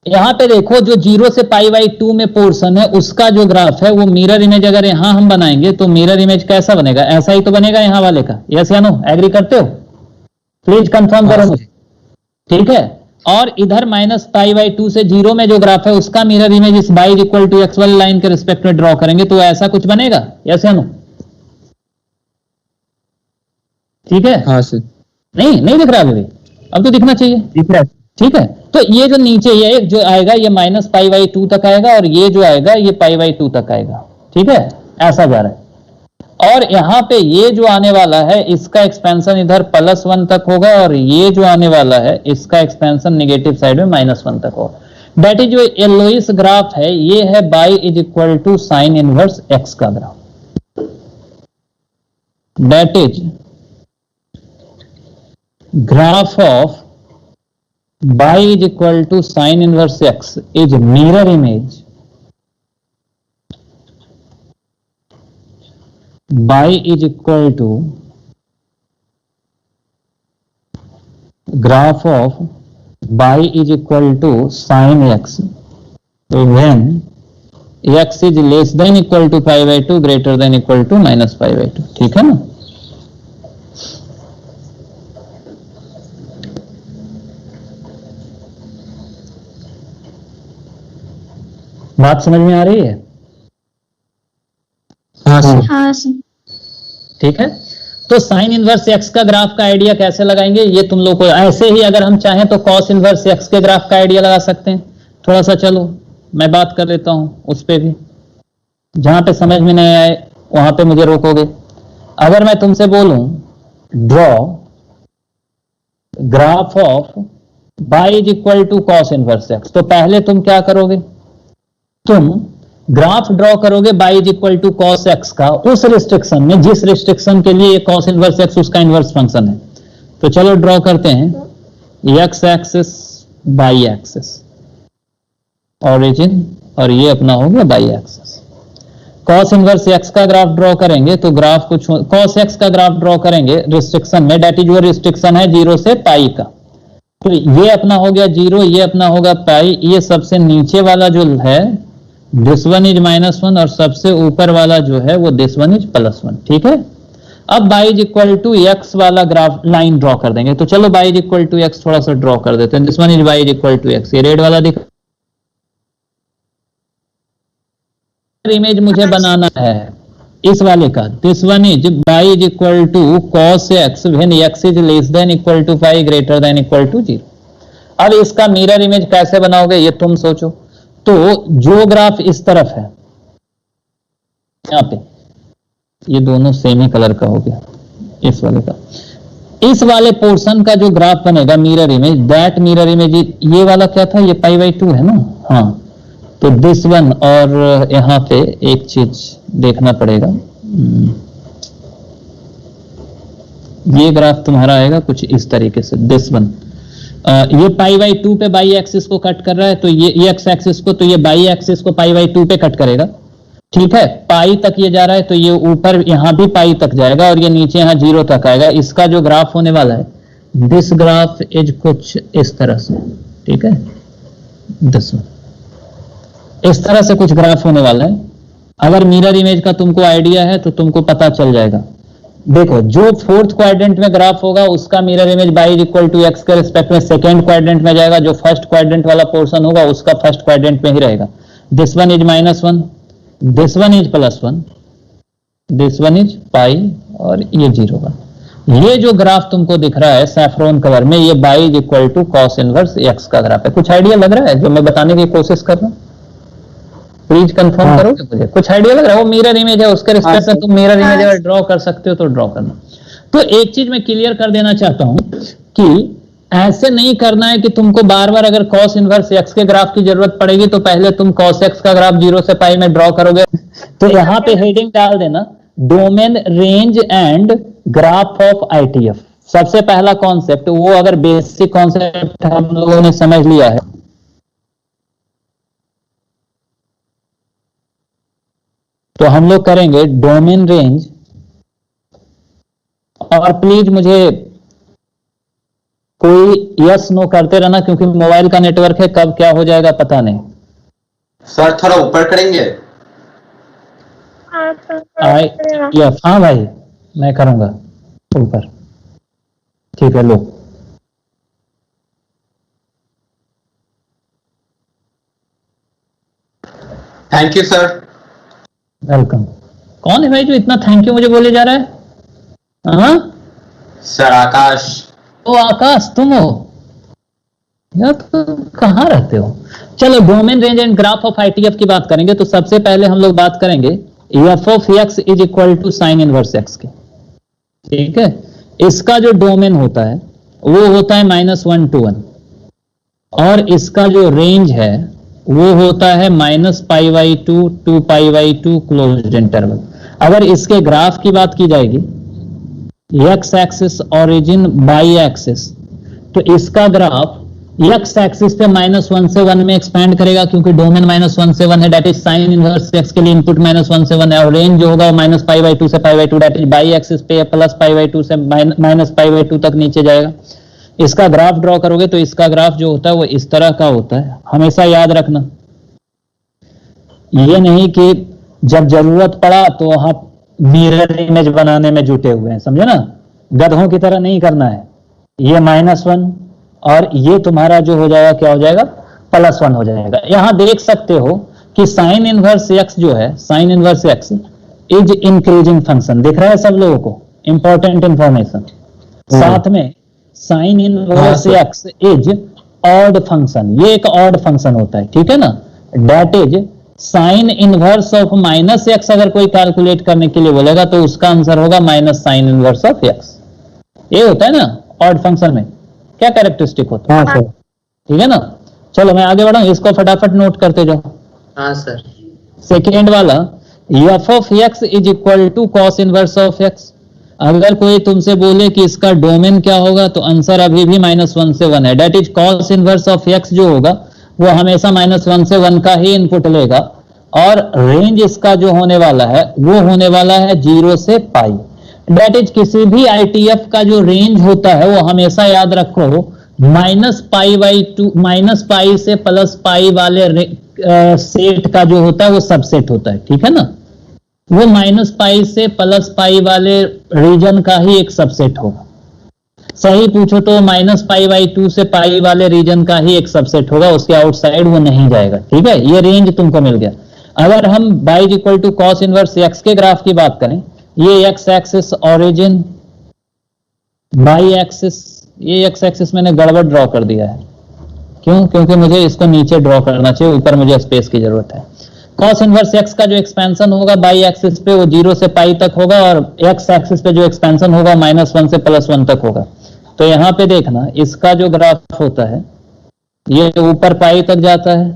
यहां पे देखो जो 0 से पाई बाई 2 में पोर्शन है उसका जो ग्राफ है वो मिरर इमेज अगर यहां हम बनाएंगे तो मिरर इमेज कैसा बनेगा? ऐसा ही तो बनेगा यहां वाले का, यस या नो? एग्री करते हो? प्लीज कंफर्म करो मुझे, ठीक है। और इधर माइनस पाई बाई 2 से 0 में जो ग्राफ है उसका मिरर इमेज इस बाई इक्वल टू एक्स वाली लाइन के रिस्पेक्ट में ड्रॉ करेंगे तो ऐसा कुछ बनेगा, यस या नो? ठीक है। हाँ सर। नहीं दिख रहा अभी? अब तो दिखना चाहिए, ठीक है। ठीक है। तो ये जो नीचे ये जो आएगा ये माइनस पाई बाई 2 तक आएगा और ये जो आएगा ये पाई बाई 2 तक आएगा, ठीक है। ऐसा जा रहा है। और यहां पे ये जो आने वाला है इसका एक्सपेंशन इधर +1 तक होगा और ये जो आने वाला है इसका एक्सपेंशन नेगेटिव साइड में -1 तक होगा। दैट इज जो येलोइश ग्राफ है ये है y is equal to sine inverse x का graph. That is graph of y is equal to sin inverse x is mirror image y is equal to graph of y is equal to sin x when x is less than equal to pi by 2 greater than equal to minus pi by 2, ठीक है ना? बात समझ में आ रही है? हाँ sir. हाँ सर। ठीक है, तो साइन इनवर्स एक्स का ग्राफ का आइडिया कैसे लगाएंगे ये तुम लोग को, ऐसे ही अगर हम चाहें तो कॉस इनवर्स एक्स के ग्राफ का आइडिया लगा सकते हैं। थोड़ा सा चलो मैं बात कर लेता हूं उस पे भी, जहां पे समझ में नहीं आए वहां पे मुझे रोकोगे। अगर मैं तुमसे बोलूं draw graph of y is equal to cos inverse x, तो पहले तुम क्या करोगे, तुम ग्राफ ड्रॉ करोगे y is equal to cos x का उस रिस्ट्रिक्शन में जिस रिस्ट्रिक्शन के लिए कॉस इनवर्स एक्स उसका इनवर्स फंक्शन है। तो चलो ड्रॉ करते हैं x axis y axis origin, और ये अपना हो गया y axis. Cos inverse x का ग्राफ ड्रॉ करेंगे तो ग्राफ कुछ कॉस एक्स का ग्राफ ड्रॉ करेंगे रिस्ट्रिक्शन में, डेट इज वो रिस्ट्रिक्शन है 0 से पाई का। तो ये अपना हो गया 0, ये अपना होगा पाई, ये सबसे नीचे वाला जो है दिस वन इज -1 और सबसे ऊपर वाला जो है वो दिस वन इज +1। ठीक है, अब y is equal to x वाला ग्राफ लाइन ड्रॉ कर देंगे। तो चलो y is equal to x थोड़ा सा ड्रॉ कर देते हैं। This one is y is equal to x, ये रेड वाला दिख इमेज मुझे बनाना है इस वाले का। This one is y is equal to cos x when x is less than equal to pi greater than equal to 0। अब इसका मिरर इमेज कैसे बनाओगे ये तुम सोचो। तो जो ग्राफ इस तरफ है यहां पे, ये दोनों सेम ही कलर का हो गया, इस वाले का, इस वाले पोर्शन का जो ग्राफ बनेगा mirror image, that mirror image, ये वाला क्या था, ये π/2 है ना। हाँ, तो दिस वन, और यहां पे एक चीज देखना पड़ेगा, ये ग्राफ तुम्हारा आएगा कुछ इस तरीके से, दिस वन, ये π/2 पे बाई एक्सिस को कट कर रहा है, तो ये एक्स एक्सिस को, तो ये बाई एक्सिस को π/2 पे कट करेगा। ठीक है, पाई तक ये जा रहा है तो ये ऊपर यहां भी पाई तक जाएगा और ये नीचे यहां 0 तक आएगा। इसका जो ग्राफ होने वाला है, दिस ग्राफ इज कुछ इस तरह से। ठीक है, दिस इस तरह से कुछ ग्राफ होने वाला है। अगर मिरर इमेज का तुमको आइडिया है तो तुमको पता चल जाएगा। देखो, जो फोर्थ क्वाड्रेंट में ग्राफ होगा उसका mirror image y is equal to x के रिस्पेक्ट में सेकंड क्वाड्रेंट में जाएगा, जो फर्स्ट क्वाड्रेंट वाला पोर्शन होगा उसका फर्स्ट क्वाड्रेंट में ही रहेगा। This one is -1, this one is +1, this one is पाई, और ये 0 ये जो ग्राफ तुमको दिख रहा है सैफ्रॉन कलर में, ये y is equal to cos inverse x का ग्राफ है। कुछ आइडिया लग रहा है जो मैं बताने की कोशिश कर रहा हूं? प्लीज कंफर्म करोगे मुझे, कुछ आइडिया लग रहा है? वो मिरर इमेज है, उसके रिस्पेक्ट में तुम मिरर इमेज अगर ड्रॉ कर सकते हो तो ड्रॉ करना। तो एक चीज मैं क्लियर कर देना चाहता हूं कि ऐसे नहीं करना है कि तुमको बार बार अगर कॉस इनवर्स एक्स के ग्राफ की जरूरत पड़ेगी तो पहले तुम कॉस एक्स का ग्राफ 0 से पाई में ड्रॉ करोगे। तो यहां पे हेडिंग डाल देना, domain range and graph of ITF. सबसे पहला कॉन्सेप्ट, वो अगर बेसिक कॉन्सेप्ट हम लोगों ने समझ लिया है तो हम लोग करेंगे डोमेन रेंज, और प्लीज मुझे कोई यस नो करते रहना क्योंकि मोबाइल का नेटवर्क है, कब क्या हो जाएगा पता नहीं। सर थोड़ा ऊपर करेंगे। यस, हाँ भाई मैं करूंगा ऊपर। ठीक है, लो थैंक यू सर। वेलकम। कौन है भाई जो इतना थैंक यू मुझे बोले जा रहा है? हाँ सर आकाश। ओ आकाश, तुम हो यार, तुम कहाँ रहते हो? चलो domain range and graph of ITF की बात करेंगे तो सबसे पहले हम लोग बात करेंगे f of x is equal to sine inverse x के। ठीक है, इसका जो डोमेन होता है वो होता है -1 to 1, और इसका जो रेंज है वो होता है -π/2 to π/2 क्लोज्ड इंटरवल। अगर इसके ग्राफ की बात की जाएगी, x axis origin y axis, तो इसका ग्राफ एक्स एक्सिस पे -1 से 1 में एक्सपैंड करेगा क्योंकि डोमेन -1 से 1 है, that is sine inverse x के लिए इनपुट -1 से 1 है, और रेंज जो होगा वो -π/2 से π/2, डेट इज बाई एक्सिस पे +π/2 से -π/2 तक नीचे जाएगा। इसका ग्राफ ड्रॉ करोगे तो इसका ग्राफ जो होता है वो इस तरह का होता है। हमेशा याद रखना, ये नहीं कि जब जरूरत पड़ा तो आप मिरर इमेज बनाने में जुटे हुए हैं, समझे ना? गधों की तरह नहीं करना है। ये -1 और ये तुम्हारा जो हो जाएगा क्या हो जाएगा, +1 हो जाएगा। यहां देख सकते हो कि साइन इनवर्स एक्स जो है, sine inverse x is increasing function. दिख रहा है सब लोगों को? Important information. साथ में sign inverse x is odd function, ये एक ऑड फंक्शन होता है, ठीक है ना। That is sine inverse of minus x. अगर कोई कैलकुलेट करने के लिए बोलेगा तो उसका आंसर होगा minus sine inverse of x. ये होता है ना ऑड फंक्शन में, क्या कैरेक्टरिस्टिक होता है? हाँ सर। ठीक है ना। चलो मैं आगे बढ़ाऊं, इसको फटाफट नोट करते जाओ। हाँ सर। सेकेंड वाला, f of x is equal to cos inverse of x. अगर कोई तुमसे बोले कि इसका डोमेन क्या होगा तो आंसर अभी भी -1 से 1 है। That is cos inverse of x जो होगा वो हमेशा -1 से 1 का ही इनपुट लेगा, और रेंज इसका जो होने वाला है वो होने वाला है 0 से पाई। दैट इज किसी भी आईटीएफ का जो रेंज होता है वो हमेशा याद रखो -π/2, -π से +π वाले सेट का जो होता है वो सबसेट होता है, ठीक है ना। वो -π से +π वाले रीजन का ही एक सबसेट होगा। सही पूछो तो -π/2 से पाई वाले रीजन का ही एक सबसेट होगा, उसके आउटसाइड वो नहीं जाएगा, ठीक है। ये रेंज तुमको मिल गया। अगर हम y equal to cos inverse x के ग्राफ की बात करें, ये x axis origin, y axis, ये एक्स एक्सिस मैंने गड़बड़ ड्रॉ कर दिया है। क्यों? क्योंकि मुझे इसको नीचे ड्रॉ करना चाहिए, ऊपर मुझे स्पेस की जरूरत है। कॉस इनवर्स एक्स का जो एक्सपेंशन होगा बाई एक्सिस पे वो 0 से पाई तक होगा, और एक्स एक्सिस पे जो एक्सपेंशन होगा -1 से +1 तक होगा। तो यहाँ पे देखना, इसका जो ग्राफ होता है ये ऊपर पाई तक जाता है,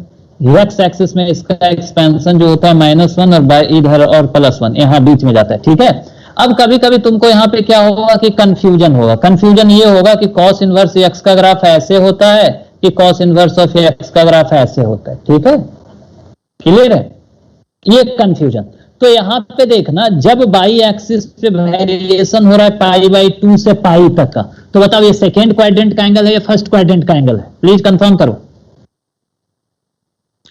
एक्स एक्सिस में इसका एक्सपेंशन जो होता है -1 और इधर और +1 यहाँ बीच में जाता है, ठीक है। अब कभी कभी तुमको यहाँ पे क्या होगा कि कंफ्यूजन होगा। कंफ्यूजन ये होगा कि कॉस इनवर्स एक्स का ग्राफ ऐसे होता है कि कॉस इनवर्स ऑफ एक्स का ग्राफ ऐसे होता है, ठीक है। क्लियर है? ये कंफ्यूजन। तो यहाँ पे देखना, जब बाई एक्सिस पे वेरिएशन हो रहा है π/2 से पाई तक का, तो बताओ ये सेकेंड क्वाड्रेंट का एंगल है या फर्स्ट क्वाड्रेंट का एंगल है? प्लीज कंफर्म करो।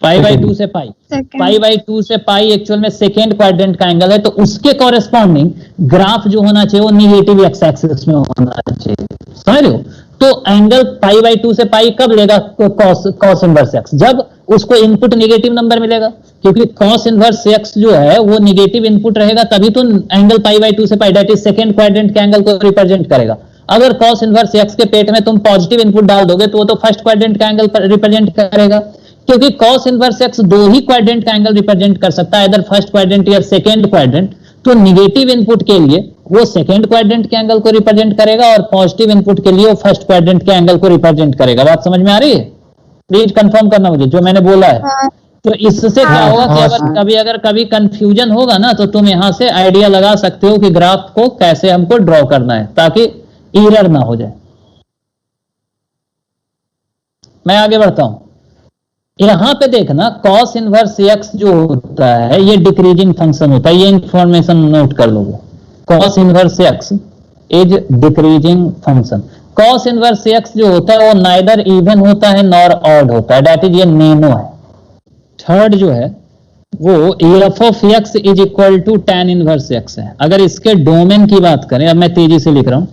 π/2 से पाई, π/2 से पाई एक्चुअल में सेकेंड क्वाड्रेंट का एंगल है, तो उसके कॉरेस्पॉन्डिंग ग्राफ जो होना चाहिए वो निगेटिव एक्स एक्सिस में होना चाहिए। समझ रहे हो? तो एंगल π/2 से पाई कब लेगा कॉस इनवर्स एक्स? जब उसको इनपुट नेगेटिव नंबर मिलेगा, क्योंकि कॉस इनवर्स एक्स जो है वो नेगेटिव इनपुट रहेगा, तभी तो एंगल π/2 से पाई दैट इज सेकंड क्वाड्रेंट के एंगल को रिप्रेजेंट करेगा। अगर कॉस इनवर्स एक्स के पेट में तुम पॉजिटिव इनपुट डाल दोगे तो वो तो फर्स्ट क्वाड्रेंट का एंगल रिप्रेजेंट करेगा, क्योंकि कॉस इनवर्स एक्स 2 ही क्वाड्रेंट का एंगल रिप्रेजेंट कर सकता है, इधर फर्स्ट क्वाड्रेंट या सेकंड क्वाड्रेंट। तो निगेटिव इनपुट के लिए वो सेकंड क्वाड्रेंट के एंगल को रिप्रेजेंट करेगा, और पॉजिटिव इनपुट के लिए वो फर्स्ट क्वाड्रेंट के एंगल को रिप्रेजेंट करेगा। बात समझ में आ रही है? प्लीज कंफर्म करना मुझे जो मैंने बोला है। तो इससे क्या होगा कि अगर कभी कंफ्यूजन होगा ना, तो तुम यहां से आइडिया लगा सकते हो कि ग्राफ को कैसे हमको ड्रॉ करना है, ताकि एरर ना हो जाए। मैं आगे बढ़ता हूं। यहां पे देखना, कॉस इनवर्स एक्स जो होता है ये डिक्रीजिंग फंक्शन होता है, ये इंफॉर्मेशन नोट कर लोगे। Cos inverse x is decreasing function. Cos inverse x जो होता है वो नाइदर इवन होता है नॉर ऑड होता है, दैट इज ये नेनो है। थर्ड जो है वो f of x is equal to tan inverse x है। अगर इसके डोमेन की बात करें, अब मैं तेजी से लिख रहा हूं,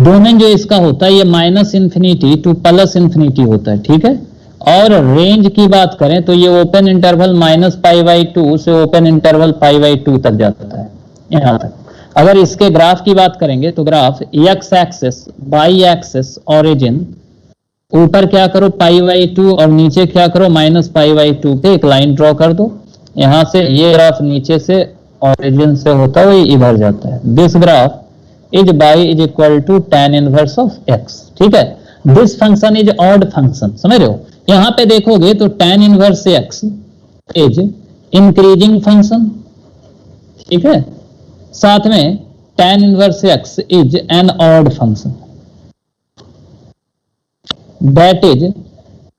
डोमेन जो इसका होता है ये -∞ टू +∞ होता है, ठीक है। और रेंज की बात करें तो ये ओपन इंटरवल -π/2 से ओपन इंटरवल π/2 तक जाता है, यहां तक। अगर इसके ग्राफ की बात करेंगे तो graph x axis, y axis, origin, ऊपर क्या करो π/2 और नीचे क्या करो -π/2 पे एक लाइन ड्रॉ कर दो। यहां से ये ग्राफ नीचे से ओरिजिन से होता हुआ इधर जाता है। This graph is y is equal to tan inverse of x, ठीक है। This function is odd function, समझ रहे हो। यहां पे देखोगे तो tan inverse x is increasing function, ठीक है। साथ में tan inverse x is an odd function, that is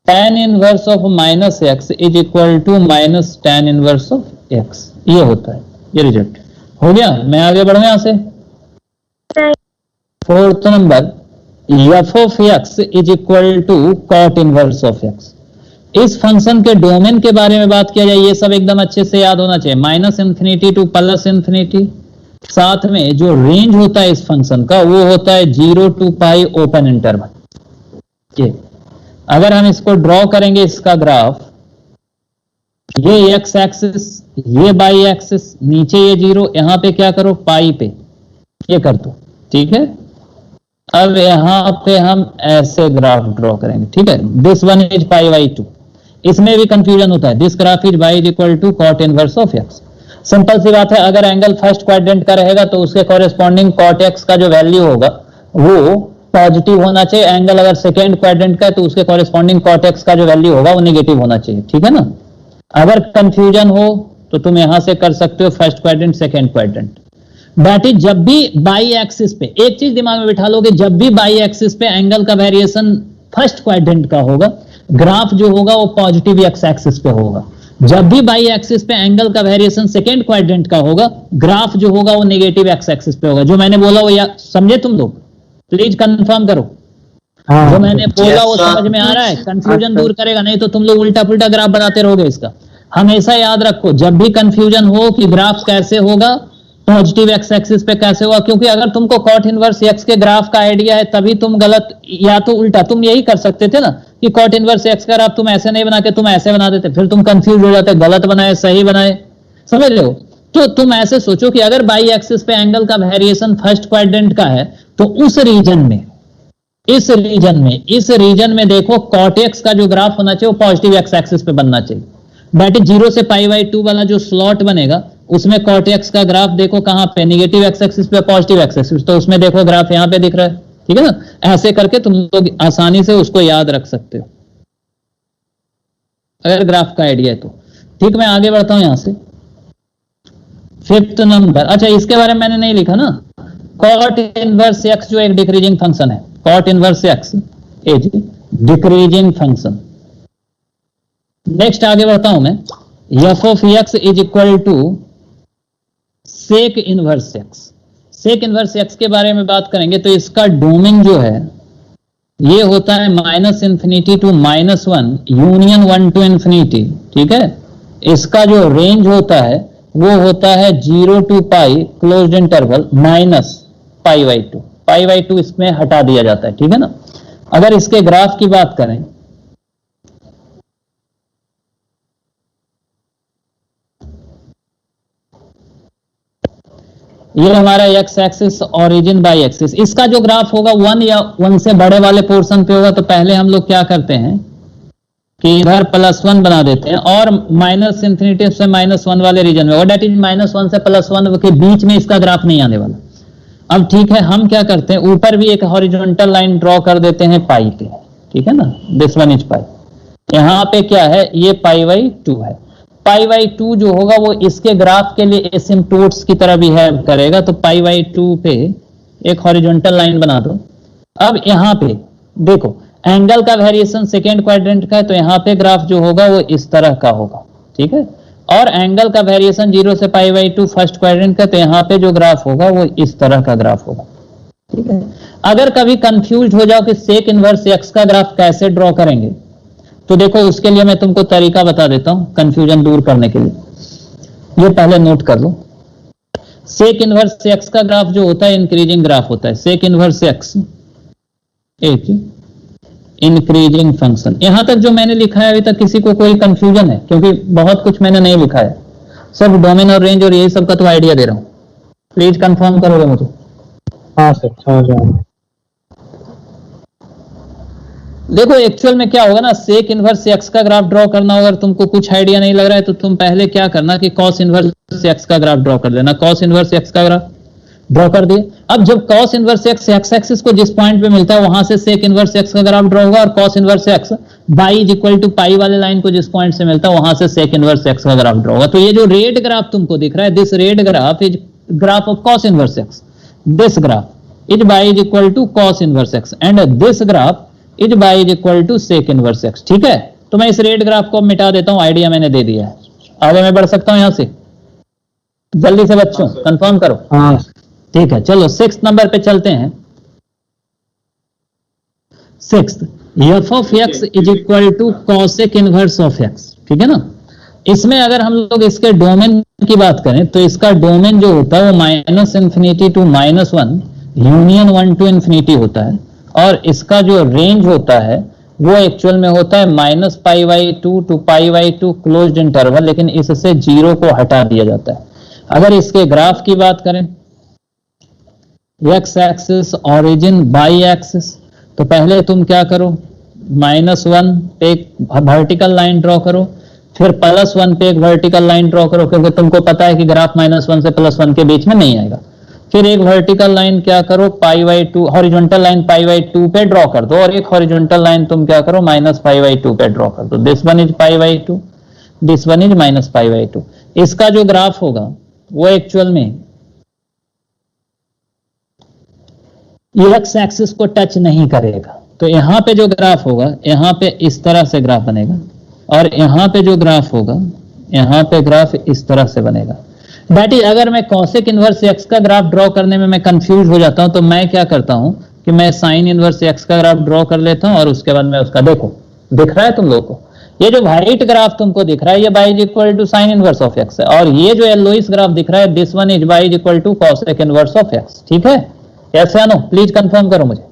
tan inverse of -x is equal to -tan inverse of x। ये होता है, ये रिजल्ट हो गया। मैं आगे बढ़ूं यहां से। Fourth number, f of x is equal to cot inverse of x। इस फंक्शन के डोमेन के बारे में बात किया जाए, ये सब एकदम अच्छे से याद होना चाहिए, -∞ टू +∞। साथ में जो रेंज होता है इस फंक्शन का वो होता है 0 टू पाई ओपन इंटरवल। ये अगर हम इसको ड्रॉ करेंगे, इसका ग्राफ ये एक्स एक्सिस, ये बाई एक्सिस, नीचे ये 0, यहां पे क्या करो पाई पे ये कर दो, ठीक है। अब यहां पे हम ऐसे ग्राफ ड्रॉ करेंगे, ठीक है। This one is pi by 2, इसमें भी कंफ्यूजन होता है। This graph is y is equal to cot inverse of x। Simple सी बात है, अगर एंगल फर्स्ट क्वाड्रेंट का रहेगा तो उसके कॉरेस्पॉन्डिंग कॉट x का जो वैल्यू होगा वो पॉजिटिव होना चाहिए। एंगल अगर सेकेंड क्वाड्रेंट का है तो उसके कॉरेस्पॉन्डिंग कॉट x का जो वैल्यू होगा वो नेगेटिव होना चाहिए, ठीक है ना। अगर कंफ्यूजन हो तो तुम यहां से कर सकते हो first quadrant second quadrant. That is जब भी बाई एक्सिस पे, एक चीज दिमाग में बिठा लोगे, जब भी बाई एक्सिस पे एंगल का वेरिएशन फर्स्ट क्वाड्रेंट का होगा, ग्राफ जो होगा वो पॉजिटिव एक्स एक्सिस पे होगा। जब भी बाई एक्सिस पे एंगल का वेरिएशन सेकेंड क्वाड्रेंट का होगा, ग्राफ जो होगा वो नेगेटिव एक्स एक्सिस पे होगा। जो मैंने बोला वो समझे तुम लोग? प्लीज कंफर्म करो। जो मैंने बोला वो समझ में आ रहा है? कंफ्यूजन दूर करेगा, नहीं तो तुम लोग उल्टा पुल्टा ग्राफ बनाते रहोगे। इसका हमेशा याद रखो, जब भी कंफ्यूजन हो कि ग्राफ कैसे होगा, पॉजिटिव एक्स एक्सिस पे कैसे होगा, क्योंकि अगर तुमको कॉट इनवर्स एक्स के ग्राफ का आइडिया है तभी तुम गलत, या तो उल्टा तुम यही कर सकते थे ना कि कॉट इनवर्स एक्स का ग्राफ तुम ऐसे नहीं बना के तुम ऐसे बना देते, फिर तुम कंफ्यूज हो जाते, गलत बनाए सही बनाए, समझ रहे हो। तो तुम ऐसे सोचो कि अगर बाई एक्सिस पे एंगल का वेरिएशन फर्स्ट क्वाड्रेंट का है तो उस रीजन में, इस रीजन में देखो कॉट एक्स का जो ग्राफ होना चाहिए वो पॉजिटिव एक्स एक्सिस पे बनना चाहिए। दैट इज 0 से पाई बाई 2 वाला जो स्लॉट बनेगा उसमें कॉट एक्स का ग्राफ देखो कहां पे, नेगेटिव एक्स एक्सिस पे, पॉजिटिव एक्स एक्सिस, तो उसमें देखो ग्राफ यहां पे दिख रहा है, ठीक है ना। ऐसे करके तुम लोग आसानी से उसको याद रख सकते हो अगर ग्राफ का आइडिया है तो। ठीक, मैं आगे बढ़ता हूं यहां से। 5th नंबर, अच्छा इसके बारे में मैंने नहीं लिखा ना, कॉट इनवर्स एक्स जो एक डिक्रीजिंग फंक्शन है, cot inverse x is decreasing function. Next आगे बढ़ता हूं मैं, f of x is equal to sec inverse x. Sec inverse x के बारे में बात करेंगे तो इसका डोमेन जो है ये होता है -∞ टू -1 यूनियन 1 टू इन्फिनिटी, ठीक है। इसका जो रेंज होता है वो होता है 0 to pi closed interval minus pi by 2। Pi by 2 इसमें हटा दिया जाता है, ठीक है ना। अगर इसके ग्राफ की बात करें, ये हमारा x axis, origin y axis, इसका जो ग्राफ होगा 1 या 1 से बड़े वाले पोर्शन पे होगा। तो पहले हम लोग क्या करते हैं कि इधर +1 बना देते हैं और -∞ से -1 वाले रीजन में होगा। दैट इज -1 से +1 के बीच में इसका ग्राफ नहीं आने वाला। अब ठीक है, हम क्या करते हैं, ऊपर भी एक हॉरिजॉन्टल लाइन ड्रॉ कर देते हैं पाई पे, ठीक है ना। दिस वन इज पाई, यहां पे क्या है, ये पाई बाई 2 है। पाई बाई 2 जो होगा वो इसके ग्राफ के लिए एसिम्पटोट्स की तरह बिहेव करेगा। तो पाई बाई 2 पे एक हॉरिजॉन्टल लाइन बना दो। अब यहां पे देखो एंगल का वेरिएशन सेकेंड क्वाड्रेंट का है, तो यहाँ पे ग्राफ जो होगा वो इस तरह का होगा, ठीक है। और एंगल का वेरिएशन 0 से पाई बाई 2 फर्स्ट क्वाड्रेंट का, तो यहाँ पे जो ग्राफ होगा वो इस तरह का ग्राफ होगा, ठीक है। अगर कभी कंफ्यूज हो जाओ कि सेक इनवर्स एक्स का ग्राफ कैसे ड्रॉ करेंगे, तो देखो उसके लिए मैं तुमको तरीका बता देता हूं कंफ्यूजन दूर करने के लिए। ये पहले नोट कर लो, सेक इनवर्स एक्स का ग्राफ जो होता है इंक्रीजिंग ग्राफ होता है। सेक इनवर्स एक्स एक इंक्रीजिंग फंक्शन। यहां तक जो मैंने लिखा है अभी तक किसी को कोई कंफ्यूजन है? क्योंकि बहुत कुछ मैंने नहीं लिखा है, सिर्फ डोमेन और रेंज और यही सब का तो आइडिया दे रहा हूं। प्लीज कंफर्म करोगे मुझे? हाँ सर, समझ रहा हूं। देखो एक्चुअल में क्या होगा ना, सेक इनवर्स एक्स का ग्राफ ड्रॉ करना होगा। अगर तुमको कुछ आइडिया नहीं लग रहा है तो तुम पहले क्या करना कि कॉस इनवर्स एक्स का ग्राफ ड्रॉ कर देना। कॉस इनवर्स एक्स का ग्राफ ड्रॉ कर दिए। अब जब cos inverse x x axis को जिस पॉइंट पे मिलता है वहां से सेक इनवर्स एक्स का ग्राफ ड्रॉ होगा, और cos inverse x y is equal to pi वाले लाइन को जिस पॉइंट से मिलता है वहां से सेक इनवर्स एक्स का ग्राफ ड्रॉ होगा। तो ये जो रेड ग्राफ तुमको दिख रहा है, this red graph is graph of cos inverse x. This graph is y is equal to cos inverse x and this graph is y is equal to sec inverse x, ठीक है। तो मैं इस red graph को मिटा देता हूं, idea मैंने दे दिया है। आगे मैं बढ़ सकता हूं यहां से? जल्दी से बच्चों कंफर्म करो। हाँ ठीक है, चलो 6th नंबर पे चलते हैं। 6th, f of x is equal to cosec inverse of x, ठीक है ना। इसमें अगर हम लोग इसके डोमेन की बात करें तो इसका डोमेन जो होता है वो -∞ टू -1 यूनियन 1 टू इन्फिनिटी होता है, और इसका जो रेंज होता है वो एक्चुअल में होता है -π/2 to π/2 क्लोज्ड इंटरवल, लेकिन इससे 0 को हटा दिया जाता है। अगर इसके ग्राफ की बात करें, x axis origin by axis, तो पहले तुम क्या करो, -1 पे एक वर्टिकल लाइन ड्रॉ करो, फिर +1 पे एक वर्टिकल लाइन ड्रॉ करो, क्योंकि तुमको पता है कि ग्राफ -1 से +1 के बीच में नहीं आएगा। फिर एक वर्टिकल लाइन क्या करो, π/2 हॉरिजॉन्टल लाइन π/2 पे ड्रॉ कर दो, और एक हॉरिजॉन्टल लाइन तुम क्या करो, -π/2 पे ड्रॉ कर दो। This one is π/2, this one is -π/2। इसका जो ग्राफ होगा वो एक्चुअल में एक्स एक्सिस को टच नहीं करेगा। तो यहां पे जो ग्राफ होगा, यहां पे इस तरह से ग्राफ बनेगा, और यहां पे जो ग्राफ होगा, यहां पे ग्राफ इस तरह से बनेगा। दैट इज, अगर मैं कॉसेक इनवर्स एक्स का ग्राफ ड्रॉ करने में मैं कंफ्यूज हो जाता हूं, तो मैं क्या करता हूं कि मैं साइन इनवर्स एक्स का ग्राफ ड्रॉ कर लेता हूं, और उसके बाद मैं उसका, देखो दिख रहा है तुम लोग को, ये जो व्हाइट ग्राफ तुमको दिख रहा है ये y is equal to sine inverse of x है, और ये जो येलोइश ग्राफ दिख रहा है, this one is y is equal to cosec inverse of x. ठीक है, कैसे आनो, प्लीज कंफर्म करो मुझे।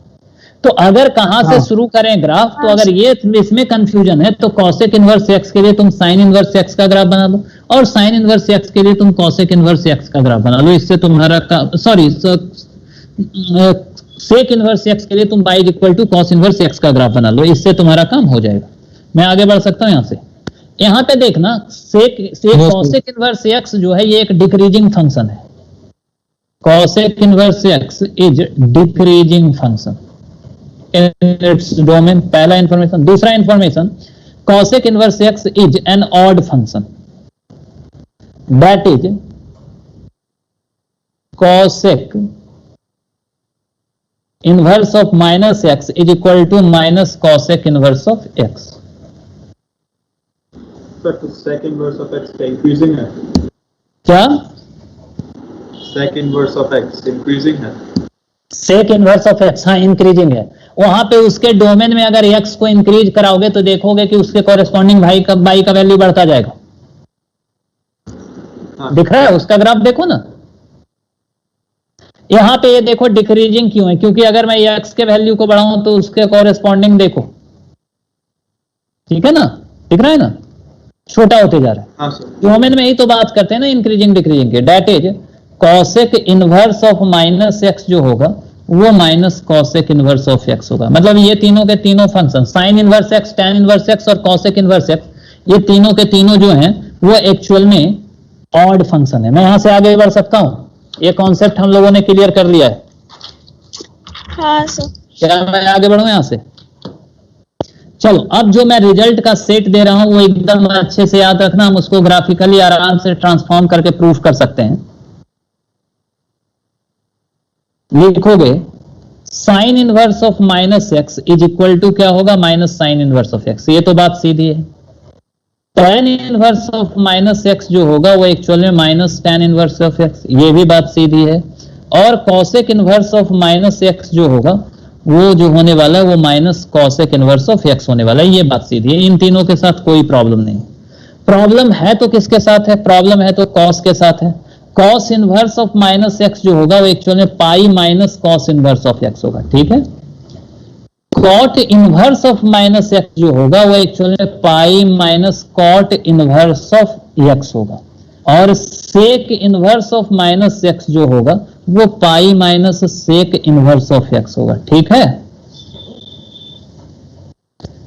तो अगर कहां से शुरू करें ग्राफ, तो अगर ये इसमें कंफ्यूजन है तो कॉसेक इनवर्स एक्स के लिए तुम साइन इनवर्स एक्स का ग्राफ बना लो, और साइन इनवर्स एक्स के लिए तुम कॉसेक इनवर्स एक्स का ग्राफ बना लो। इससे तुम्हारा सॉरी सेक इनवर्स एक्स के लिए तुम y equal to cos inverse x का ग्राफ बना लो, इससे तुम्हारा काम हो जाएगा। मैं आगे बढ़ सकता हूं यहां से। यहां पे देखना, सेक कॉसेक इनवर्स एक्स जो है ये एक डिक्रीजिंग फंक्शन है। Cosec inverse x is decreasing function in its domain, पहला इंफॉर्मेशन। दूसरा information, cosec inverse x is an odd function, that is cosec inverse of minus x is equal to minus cosec inverse of x. तो sec inverse of x increasing है, क्या sec inverse of x increasing है, sec inverse of x, हाँ increasing है। वहां पे उसके domain में अगर एक्स को इंक्रीज कराओगे तो देखोगे कि उसके कॉरेस्पॉन्डिंग बाई का वैल्यू बढ़ता जाएगा। हाँ। दिख रहा है उसका ग्राफ, देखो ना। यहां पे ये देखो डिक्रीजिंग क्यों है, क्योंकि अगर मैं एक्स के वैल्यू को बढ़ाऊं तो उसके कॉरेस्पॉन्डिंग देखो, ठीक है ना, दिख रहा है ना, छोटा होते जा रहा है। हाँ सर, डोमेन में ही तो बात करते हैं ना इंक्रीजिंग डिक्रीजिंग के। That is cosec inverse of minus x जो होगा वो minus cosec inverse of x होगा। मतलब ये तीनों के तीनों function, sine inverse x, tan inverse x और कॉसेक इनवर्स एक्स, ये तीनों के तीनों जो हैं वो एक्चुअल में ऑड फंक्शन है। मैं यहां से आगे बढ़ सकता हूं, ये कॉन्सेप्ट हम लोगों ने क्लियर कर लिया है। हाँ सर। क्या मैं आगे बढ़ूं यहां से? चलो, अब जो मैं रिजल्ट का सेट दे रहा हूं वो एकदम अच्छे से याद रखना, हम उसको ग्राफिकली आराम से ट्रांसफॉर्म करके प्रूफ कर सकते हैं। लिखोगे sine inverse of minus x is equal to क्या होगा, minus sine inverse of x. ये तो बात सीधी है। tan inverse of minus x जो होगा वो एक्चुअल में minus tan inverse of x, ये भी बात सीधी है। और cosec inverse of minus x जो होगा वो जो होने वाला है वो minus cosec inverse of x होने वाला है, ये बात सीधी है। इन तीनों के साथ कोई प्रॉब्लम नहीं। प्रॉब्लम है तो किसके साथ है? प्रॉब्लम है तो कॉस के साथ है। Cos inverse of minus x जो होगा वो एक्चुअल में pi minus cos inverse of x होगा, ठीक है। Cot inverse of minus x जो होगा वो एक्चुअल में pi minus cot inverse of x होगा। और sec inverse of minus x जो होगा वो pi minus sec inverse of x होगा, ठीक है।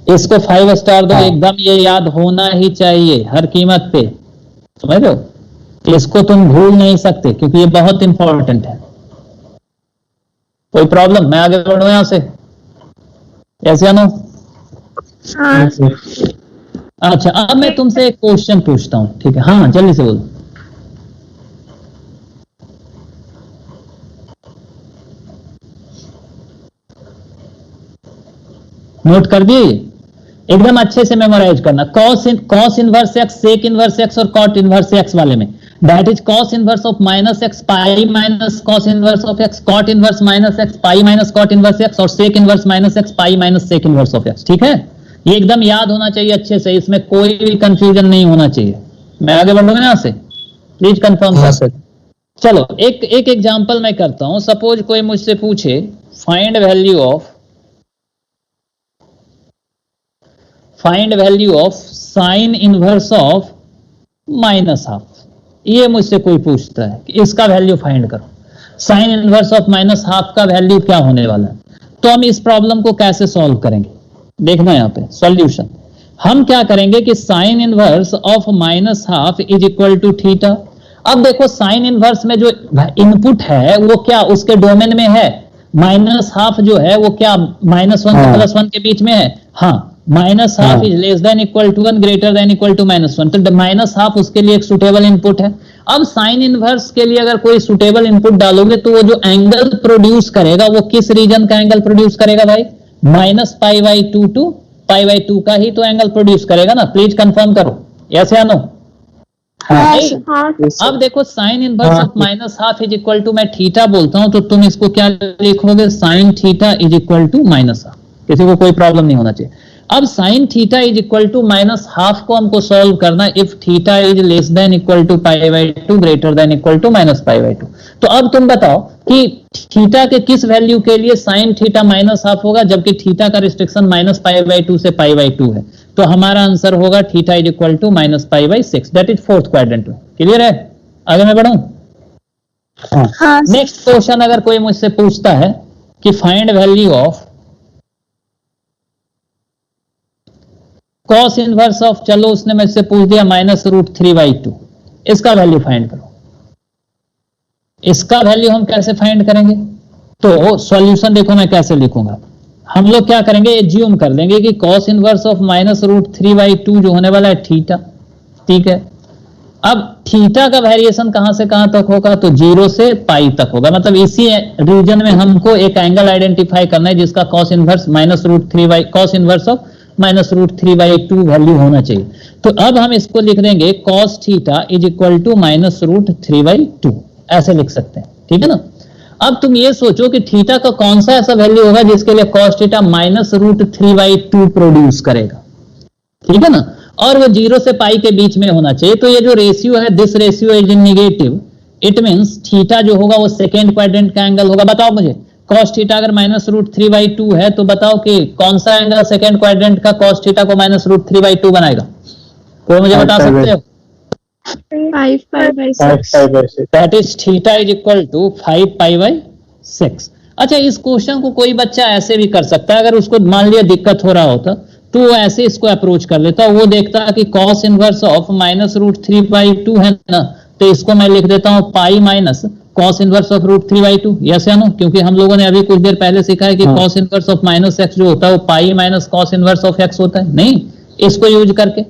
इसको 5 स्टार दो, एकदम ये याद होना ही चाहिए हर कीमत पे, समझ रहे हो? इसको तुम भूल नहीं सकते क्योंकि ये बहुत इंपॉर्टेंट है। कोई प्रॉब्लम? मैं आगे बढ़ू यहां से, ऐसे आनो। हाँ। अच्छा, अब मैं तुमसे एक क्वेश्चन पूछता हूं, ठीक है? हाँ, जल्दी से बोलो। नोट कर दिए? एकदम अच्छे से मेमोराइज करना। Cos inverse x, sec inverse x और कॉट इनवर्स एक्स वाले में that is cos inverse of minus x pi minus cos inverse of x, cot inverse minus x pi minus cot inverse x, और sec inverse minus x pi minus sec inverse of x, ठीक है। ये एकदम याद होना चाहिए अच्छे से, इसमें कोई भी कंफ्यूजन नहीं होना चाहिए। मैं आगे बढ़ूंगा यहां से, प्लीज कंफर्म कर। चलो, एक एग्जांपल मैं करता हूं। सपोज कोई मुझसे पूछे find value of find value of sign inverse of minus half. ये मुझसे कोई पूछता है कि इसका वैल्यू फाइंड करो, sign inverse of minus half का वैल्यू क्या होने वाला है। तो हम इस प्रॉब्लम को कैसे सॉल्व करेंगे, देखना यहाँ पे सॉल्यूशन। हम क्या करेंगे कि sine inverse of minus half is equal to theta. अब देखो साइन इनवर्स में जो इनपुट है वो क्या उसके डोमेन में है, माइनस हाफ जो है वो क्या -1 से +1 के बीच में है। हाँ, minus half is less than equal to 1 greater than equal to -1, तो माइनस हाफ उसके लिए एक सुटेबल इनपुट है। अब साइन इनवर्स के लिए अगर कोई सुटेबल इनपुट डालोगे तो वो जो एंगल प्रोड्यूस करेगा वो किस रीजन का एंगल प्रोड्यूस करेगा भाई, -π/2 टू π/2 का ही तो एंगल प्रोड्यूस करेगा ना। प्लीज कंफर्म करो, यस या नो। अब देखो sine inverse of minus half is equal to, मैं थीटा बोलता हूं तो तुम इसको क्या लिखोगे, sine theta is equal to minus half. किसी को कोई प्रॉब्लम नहीं होना चाहिए। अब sine theta is equal to minus half को हमको सॉल्व करना if theta is less than equal to π/2 greater than equal to -π/2। तो अब तुम बताओ कि थीटा के किस वैल्यू के लिए साइन थीटा माइनस हाफ होगा, जबकि थीटा का रिस्ट्रिक्शन -π/2 से π/2 है। तो हमारा आंसर होगा theta is equal to -π/6, that is fourth quadrant में। क्लियर है, आगे मैं बढ़ूं। नेक्स्ट क्वेश्चन अगर कोई मुझसे पूछता है कि find value of cos inverse of, चलो उसने मुझसे पूछ दिया -√3/2, इसका वैल्यू फाइंड करो। इसका वैल्यू हम कैसे फाइंड करेंगे, तो सॉल्यूशन देखो मैं कैसे लिखूंगा। हम लोग क्या करेंगे, एज्यूम कर लेंगे कि कॉस इनवर्स ऑफ -√3/2 जो होने वाला है थीटा, ठीक है। अब थीटा का वेरिएशन कहां से कहां तक होगा, तो 0 से पाई तक होगा। मतलब इसी रीजन में हमको एक एंगल आइडेंटिफाई करना है जिसका cos inverse cos inverse of -√3/2 value होना चाहिए। तो अब हम इसको लिख देंगे cos theta is equal to -√3/2, ऐसे लिख सकते हैं, ठीक है ना। अब तुम ये सोचो कि थीटा का कौन सा ऐसा वैल्यू होगा जिसके लिए cos थीटा -√3/2 प्रोड्यूस करेगा, ठीक है ना, और वो 0 से पाई के बीच में होना चाहिए। तो ये जो रेशियो है, this ratio is in negative, it means theta जो होगा वो सेकेंड क्वाड्रेंट का एंगल होगा। बताओ मुझे, cos थीटा अगर -√3/2 है तो बताओ कि कौन सा एंगल सेकेंड क्वाड्रेंट का cos थीटा को -√3/2 बनाएगा, कोई मुझे बता सकते हो? 5π/6। That is theta is equal to 5π/6। अच्छा, इस क्वेश्चन को कोई बच्चा ऐसे भी कर सकता है, अगर उसको मान लिया दिक्कत हो रहा होता तो वो ऐसे इसको अप्रोच कर लेता, वो देखता कि cos इनवर्स ऑफ -√3/2 है ना, तो इसको मैं लिख देता हूं pi minus cos inverse of √3/2, yes या नो। क्योंकि हम लोगों ने अभी कुछ देर पहले सीखा है कि cos इनवर्स ऑफ -x जो होता है वो pi minus cos inverse of x होता है, नहीं, इसको यूज करके।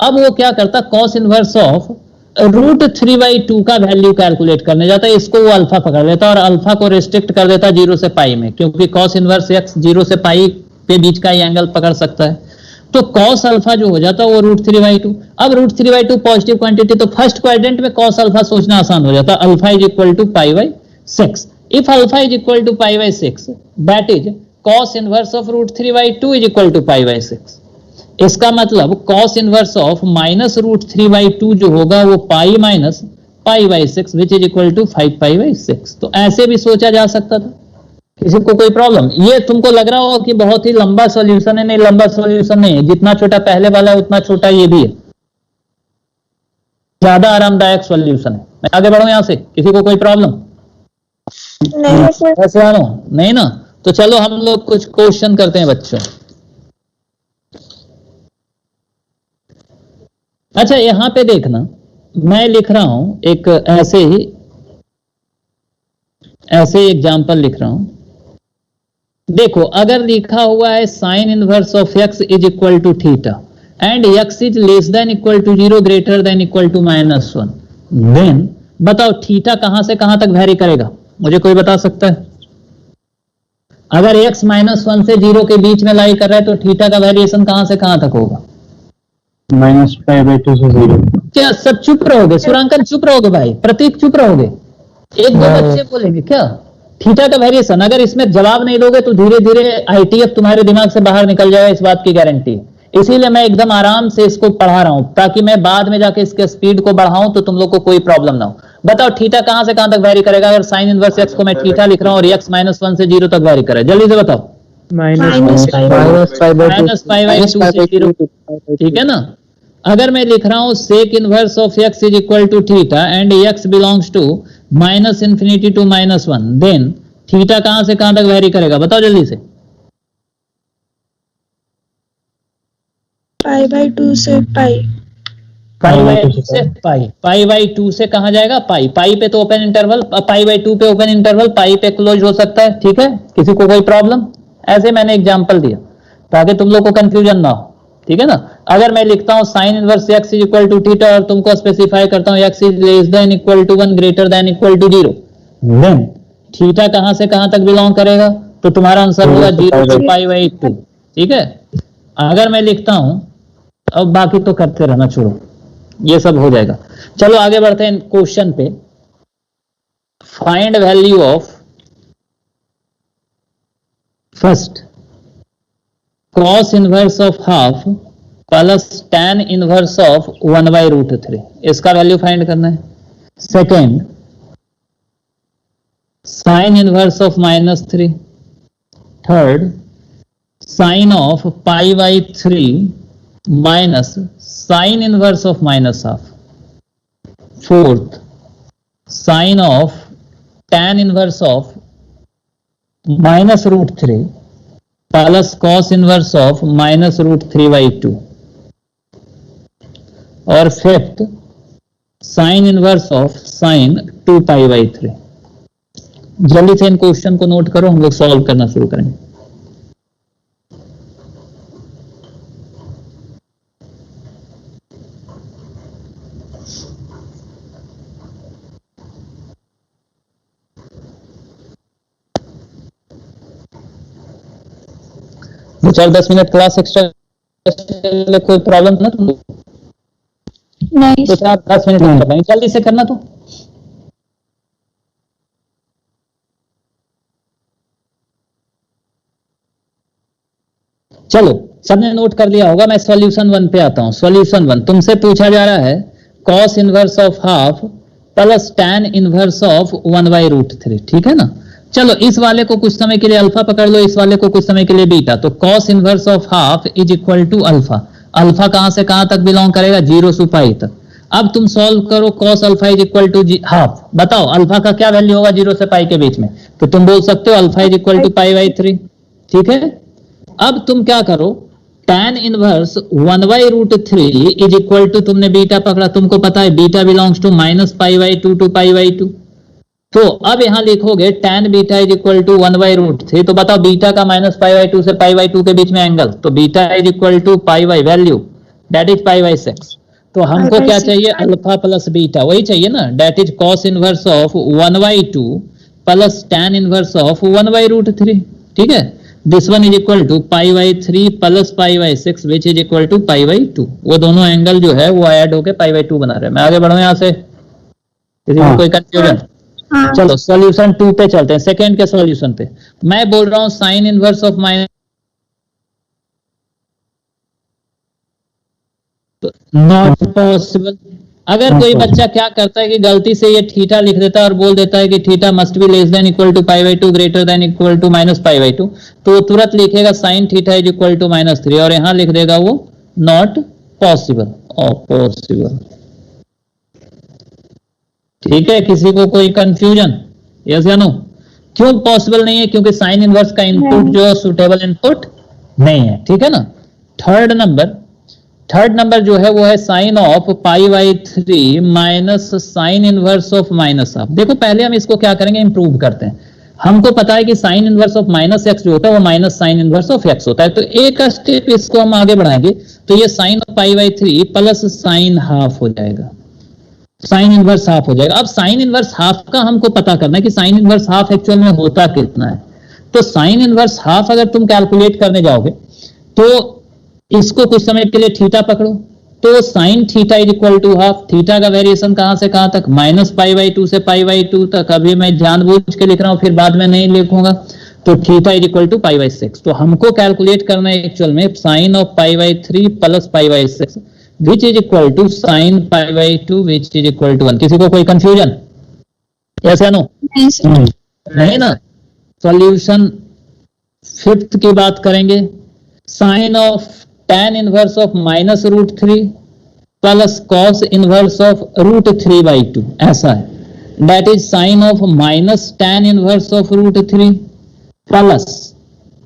अब वो क्या करता, cos इनवर्स ऑफ √3/2 का वैल्यू कैलकुलेट करने जाता है, इसको वो अल्फा पकड़ लेता और अल्फा को रिस्ट्रिक्ट कर देता 0 से पाई में, क्योंकि cos इनवर्स x 0 से पाई के बीच का ही एंगल पकड़ सकता है। तो cos अल्फा जो हो जाता है वो √3/2। अब √3/2 पॉजिटिव क्वांटिटी, तो फर्स्ट क्वाड्रेंट में cos अल्फा सोचना आसान हो जाता है। Alpha is equal to π/6। If alpha is equal to π/6, that is cos inverse of √3/2 is equal to π/6। इसका मतलब cos इनवर्स ऑफ -√3/2 जो होगा वो pi minus π/6 which is equal to 5π/6। तो ऐसे भी सोचा जा सकता था, किसी को कोई प्रॉब्लम? ये तुमको लग रहा होगा कि बहुत ही लंबा सॉल्यूशन है, नहीं, लंबा सॉल्यूशन नहीं है, जितना छोटा पहले वाला है उतना छोटा ये भी है, ज्यादा आरामदायक सॉल्यूशन है। मैं आगे बढ़ूं यहां से, किसी को कोई प्रॉब्लम? ऐसे आनो नहीं ना, तो चलो हम लोग कुछ क्वेश्चन करते हैं बच्चों। अच्छा, यहां पे देखना, मैं लिख रहा हूं एक ऐसे एग्जाम्पल लिख रहा हूं। देखो, अगर लिखा हुआ है sine inverse of x is equal to theta and x is less than equal to 0 greater than equal to -1, then बताओ थीटा कहां से कहां तक वैरी करेगा, मुझे कोई बता सकता है? अगर x -1 से 0 के बीच में लाई कर रहा है तो थीटा का वेरिएशन कहां से कहां तक होगा? -π/2 से 0। क्या सब चुप रहोगे? सुरांकन चुप रहोगे भाई, प्रतीक चुप रहोगे, एक दो बच्चे बोलेंगे क्या? थीटा का वेरिएशन, अगर इसमें जवाब नहीं दोगे तो धीरे धीरे आईटीएफ तुम्हारे दिमाग से बाहर निकल जाएगा, इस बात की गारंटी है। इसीलिए मैं एकदम आराम से इसको पढ़ा रहा हूं ताकि मैं बाद में जाके इसके स्पीड को बढ़ाऊं तो तुम लोग को कोई प्रॉब्लम ना हो। बताओ थीटा कहां से कहां तक वैरी करेगा? अगर साइन इनवर्स x को मैं थीटा लिख रहा हूं और x -1 से 0 तक वैरी करे, जल्दी से बताओ। माइनस माइनस पाई बाई 2 से 0, ठीक है ना। अगर मैं लिख रहा हूं sec inverse of x is equal to theta and x belongs to minus infinity to -1, then theta कहां से कहां तक वेरी करेगा, बताओ जल्दी से। पाई बाई 2 से पाई, पाई बाई 2 से पाई, पाई बाई 2 से कहां जाएगा पाई, पाई पे तो ओपन इंटरवल, पाई बाई 2 पे ओपन इंटरवल, पाई पे क्लोज हो सकता है, ठीक है। किसी को कोई प्रॉब्लम? ऐसे मैंने एग्जांपल दिया ताकि तुम लोग को कंफ्यूजन ना हो, ठीक है ना। अगर मैं लिखता हूं sine inverse x is equal to theta और तुमको स्पेसिफाई करता हूं x is less than equal to 1 greater than equal to 0, then theta कहां से कहां तक बिलोंग करेगा, तो तुम्हारा आंसर होगा 0 टू पाई बाई 2, ठीक है। अगर मैं लिखता हूं, अब बाकी तो करते रहना, छोड़ो ये सब हो जाएगा। चलो आगे बढ़ते हैं क्वेश्चन पे। Find value of first cos inverse of half plus tan inverse of 1/√3, इसका वैल्यू फाइंड करना है। Second sine inverse of -3, third sine of π/3 minus sine inverse of -हाफ, fourth sine of tan inverse of -√3 plus cos inverse of -√3/2, और fifth sine inverse of sine 2π/3। जल्दी से इन question को note करो, हम लोग सॉल्व करना शुरू करेंगे। दो 4-10 मिनट क्लास एक्स्ट्रा, कोई प्रॉब्लम ना तुमको? नहीं तो 10 मिनट कर लेंगे, जल्दी से करना। तो चलो सबने नोट कर लिया होगा, मैं सॉल्यूशन 1 पे आता हूं। सॉल्यूशन 1 तुमसे पूछा जा रहा है cos inverse of half plus tan inverse of 1/√3, ठीक है ना। चलो इस वाले को कुछ समय के लिए अल्फा पकड़ लो, इस वाले को कुछ समय के लिए बीटा। तो cos inverse of half is equal to alpha, alpha कहां से कहां तक बिलोंग करेगा, 0 से पाई तक। अब तुम सॉल्व करो cos alpha is equal to half, बताओ अल्फा का क्या वैल्यू होगा 0 से पाई के बीच में, तो तुम बोल सकते हो अल्फा इज इक्वल टू π/3, ठीक है। अब तुम क्या करो, tan inverse 1/√3 is equal to, तुमने बीटा पकड़ा, तुमको पता है बीटा बिलोंग्स टू -π/2 टू π/2, तो अब यहां लिखोगे tan beta is equal to 1/√3, तो बताओ बीटा का -π/2 से π/2 के बीच में एंगल, तो beta is equal to pi value that is π/6। तो हमको क्या चाहिए, अल्फा प्लस बीटा, वही चाहिए ना, that is cos inverse of 1/2 plus tan inverse of 1/√3, ठीक है। This one is equal to π/3 plus π/6 which is equal to π/2, वो दोनों एंगल जो है वो ऐड होके π/2 बना रहे हैं। मैं आगे बढ़ूं यहां से, किसी को कोई कंफ्यूजन? चलो सॉल्यूशन 2 पे चलते हैं, सेकंड के सॉल्यूशन पे। मैं बोल रहा हूं sine inverse of not possible. अगर कोई बच्चा क्या करता है कि गलती से ये थीटा लिख देता है और बोल देता है कि theta must be less than equal to π/2 greater than equal to -π/2, तो वो तुरंत लिखेगा sine theta is equal to -3 और यहां लिख देगा वो नॉट पॉसिबल और पॉसिबल, ठीक है। किसी को कोई कंफ्यूजन, यस या नो? क्यों पॉसिबल नहीं है, क्योंकि साइन इनवर्स का इनपुट जो सुटेबल इनपुट नहीं है, ठीक है ना। थर्ड नंबर जो है वो है sine of π/3 minus sine inverse of -हाफ। देखो पहले हम इसको क्या करेंगे, इंप्रूव करते हैं। हमको पता है कि साइन इनवर्स ऑफ -x जो होता है वो minus sine inverse of x होता है, तो एक स्टेप इसको हम आगे बढ़ाएंगे, तो ये sine of π/3 plus sine half हो जाएगा, साइन इनवर्स हाफ हो जाएगा। अब साइन इनवर्स हाफ का हमको पता करना है कि साइन इनवर्स हाफ एक्चुअल में होता कितना है। तो साइन इनवर्स हाफ अगर तुम कैलकुलेट करने जाओगे तो इसको कुछ समय के लिए थीटा पकड़ो, तो sine theta is equal to half, theta का वेरिएशन कहां से कहां तक, -π/2 से π/2 तक। अभी मैं जानबूझ के लिख रहा हूं, फिर बाद में नहीं लिखूंगा, तो थीटा इज इक्वल टू π/6। तो हमको कैलकुलेट करना है एक्चुअल में sine of π/3 plus π/6 which is equal to sin π/2 which is equal to 1। किसी को कोई कंफ्यूजन, यस या नो? नहीं ना। सॉल्यूशन फिफ्थ की बात करेंगे, sine of tan inverse of minus root three plus cos inverse of root three by two, ऐसा है. That is sine of minus tan inverse of root three plus,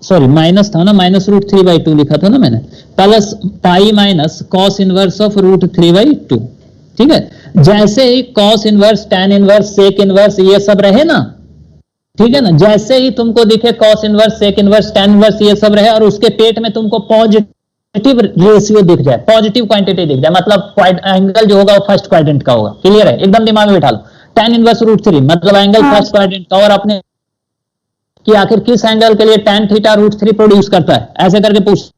sorry minus था ना, minus root three by two लिखा था ना मैंने, plus pi minus cos inverse of root three by two. ठीक है, जैसे ही cos inverse, tan inverse, sec inverse ये सब रहे ना, ठीक है ना, जैसे ही तुमको दिखे cos inverse, sec inverse, tan inverse ये सब रहे और उसके पेट में तुमको पॉजिटिव रेशियो दिख जाए, पॉजिटिव क्वांटिटी दिख जाए, मतलब एंगल जो होगा वो फर्स्ट क्वाड्रेंट का होगा. क्लियर है, एकदम दिमाग में बिठा लो. tan इनवर्स रूट थ्री मतलब एंगल फर्स्ट क्वाड्रेंट का, और अपने कि आखिर किस एंगल के लिए tan theta root three produce करता है, ऐसे करके पूछ.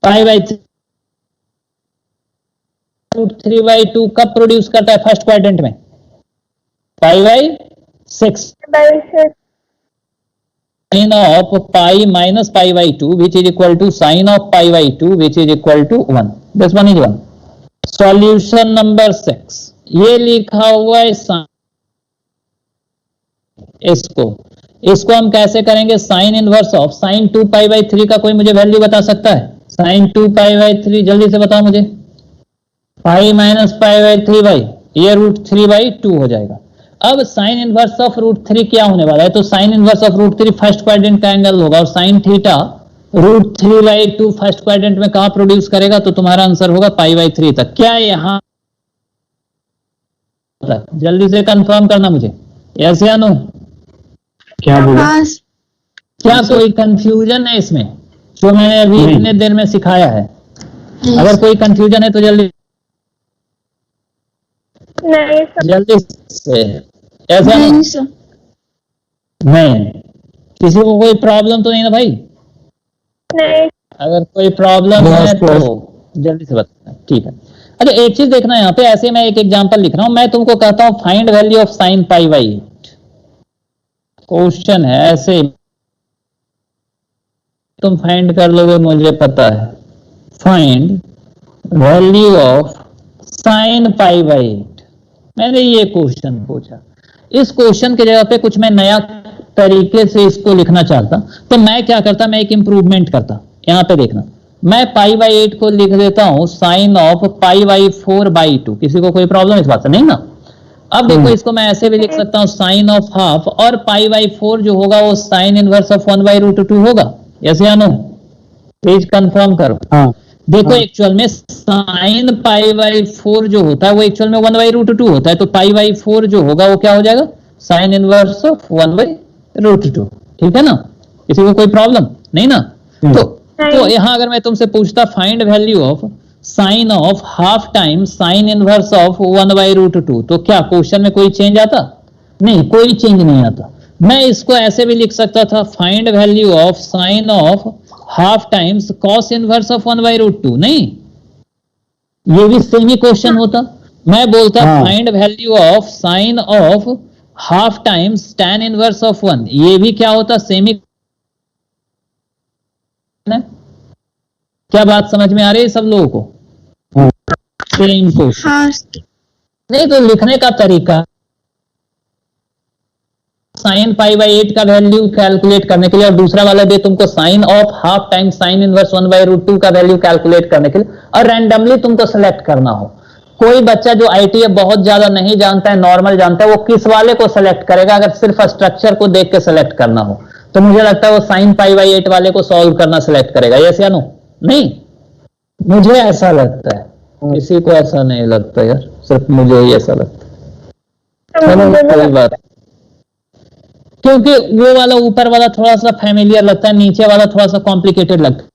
Pi by root three by two कब प्रोड्यूस करता है फर्स्ट क्वाड्रेंट में? Pi by six. Sine of pi minus pi by two which is equal to sine of pi by two which is equal to 1. This one is 1. Solution number 6 ये लिखा हुआ है. इसको हम कैसे करेंगे? Sine inverse of sine 2 pi by 3 का कोई मुझे वैल्यू बता सकता है? साइन 2 पाई बाई 3 जल्दी से बताओ मुझे. पाई माइनस पाई बाई 3 बाई ये रूट 3 बाई 2 हो जाएगा. अब साइन इनवर्स ऑफ रूट 3 क्या होने वाला है? तो sine inverse of root 3 first quadrant का एंगल होगा, और sine theta root 3 by 2 first quadrant में कहां प्रोड्यूस करेगा? तो तुम्हारा आंसर होगा पाई बाई 3 तक. क्या यहां जल्दी से कंफर्म करना मुझे, यस या नो? क्या बोला? क्या कोई कंफ्यूजन है इसमें जो मैंने अभी इतने देर में सिखाया है? अगर कोई कंफ्यूजन है तो जल्दी नहीं सर. जल्दी से. ऐसा नहीं, किसी को कोई प्रॉब्लम तो नहीं ना भाई? नहीं. अगर कोई प्रॉब्लम है तो जल्दी से बता. ठीक है. अच्छा एक चीज देखना यहाँ पे, ऐसे मैं एक एग्जांपल लिख रहा हूं. मैं तुमको कहता हूं find value of sine pi by 8. Question है ऐसे, तुम फाइंड कर लोगे मुझे पता है. Find value of sine pi by 8. मैंने ये क्वेश्चन पूछा. इस क्वेश्चन की जगह पे कुछ मैं नया तरीके से इसको लिखना चाहता, तो मैं क्या करता, मैं एक इंप्रूवमेंट करता. यहां पे देखना, मैं पाई बाई 8 को लिख देता हूं sine of pi by 4 by 2. किसी को कोई प्रॉब्लम इस बात से? नहीं ना. अब देखो इसको मैं ऐसे भी लिख सकता हूं साइन ऑफ हाफ, और पाई बाई 4 जो होगा वो sine inverse of 1 by root 2 होगा. यस या नो? प्लीज कंफर्म करो. हाँ. देखो एक्चुअल में साइन पाई बाई 4 जो होता है वो एक्चुअल में 1 बाई रूट 2 होता है. तो पाई बाई 4 जो होगा वो क्या हो जाएगा? Sine inverse of 1 by root 2. ठीक है ना? किसी को कोई प्रॉब्लम नहीं ना? तो यहां अगर मैं तुमसे पूछता find value of sine of half time sine inverse of 1 by root 2, तो क्या क्वेश्चन में कोई चेंज आता? नहीं, कोई चेंज नहीं आता. मैं इसको ऐसे भी लिख सकता था, find value of sine of half times cos inverse of 1 by root 2. नहीं, ये भी सेम ही क्वेश्चन होता. मैं बोलता find value of sine of half times tan inverse of 1. ये भी क्या होता? सेम ही. क्या बात समझ में आ रही है सब लोगों को? Same question. नहीं तो लिखने का तरीका, साइन पाई बाई 8 का वैल्यू कैलकुलेट करने के लिए, और दूसरा वाला दे तुमको sine of half time sine inverse 1 by root 2 का वैल्यू कैलकुलेट करने के लिए, और रैंडमली तुमको सेलेक्ट करना हो. कोई बच्चा जो आईटीए बहुत ज्यादा नहीं जानता है, नॉर्मल जानता है, वो किस वाले को सेलेक्ट करेगा? अगर सिर्फ स्ट्रक्चर को देख के सेलेक्ट करना हो तो मुझे लगता है वो साइन पाई बाई 8 वाले को सॉल्व करना सिलेक्ट करेगा. यस या नो? नहीं, मुझे ऐसा लगता है. किसी को ऐसा नहीं लगता यार, सिर्फ मुझे ही ऐसा लगता है. चलो कोई बात, क्योंकि वो वाला ऊपर वाला थोड़ा सा फैमिलियर लगता है, नीचे वाला थोड़ा सा कॉम्प्लिकेटेड लगता है.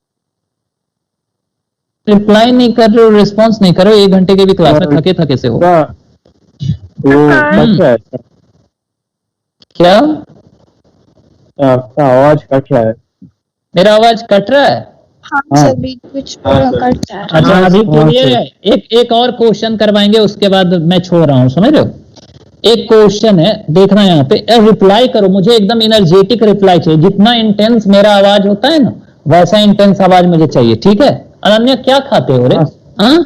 रिप्लाई नहीं कर रहे हो, रिस्पॉन्स नहीं कर रहे हो. 1 घंटे के भी क्लास में थके थके से हो. क्या आपका आवाज कट रहा है? मेरा आवाज कट रहा है? हाँ सर, बीच बीच में कट जा रहा है. अच्छा अभी क्लियर है. एक और क्वेश्चन करवाएंगे, उसके बाद मैं छोड़ रहा हूँ. समझ रहे हो? एक क्वेश्चन है, देखना यहाँ पे. रिप्लाई करो, मुझे एकदम एनर्जेटिक रिप्लाई चाहिए. जितना इंटेंस मेरा आवाज होता है ना, वैसा इंटेंस आवाज मुझे चाहिए. ठीक है? अनन्या क्या खाते हो रे? हाँ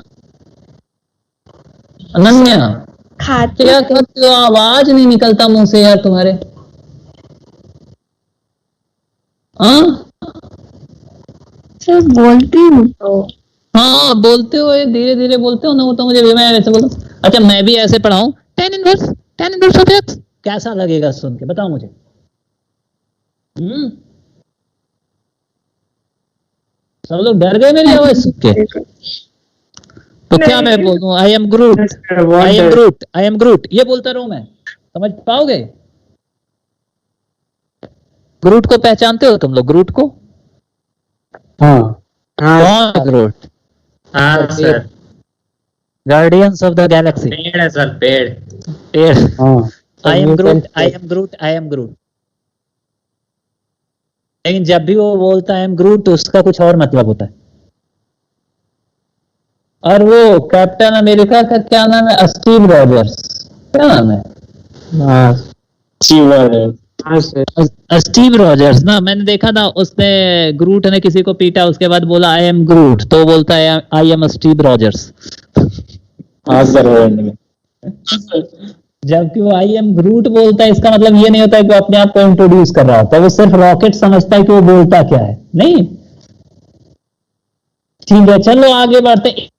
अनन्या, खाते क्या करते हो? आवाज नहीं निकलता मुंह से यार तुम्हारे। हाँ सर बोलती हूँ तो। हाँ, बोलते हो, धीरे धीरे बोलते हो ना, वो तो मुझे मैं ऐसे बोलूं। अच्छा, मैं भी ऐसे पढ़ाऊं, tan इनवर्स ऑफ एक्स, कैसा लगेगा सुन के, बताओ मुझे। सब लोग डर गए मेरी आवाज सुन के। तो क्या मैं बोलूं? I am grout, I am grout, I am ग्रूट, ये बोलता रहूं मैं? समझ पाओगे? ग्रूट को पहचानते हो तुम लोग? ग्रूट को? हाँ कौन ग्रूट? हाँ sir, guardians of the Galaxy. पेड़ है सर, पेड़। पेड़। हाँ I am grout, I am grout, I am ग्रूट। लेकिन जब भी वो बोलता है आई एम ग्रूट, तो उसका कुछ और मतलब होता है। और वो कैप्टन अमेरिका का क्या नाम है? स्टीव रॉजर्स, क्या नाम है? स्टीव रॉजर्स ना, मैंने देखा था, उसने ग्रूट ने किसी को पीटा, उसके बाद बोला आई एम ग्रूट, तो बोलता है आई एम स्टीव रॉजर्स। जबकि वो आई एम ग्रूट बोलता है, इसका मतलब ये नहीं होता है कि वो अपने आप को इंट्रोड्यूस कर रहा होता है, वो सिर्फ रॉकेट समझता है कि वो बोलता क्या है। नहीं, ठीक है, चलो आगे बढ़ते।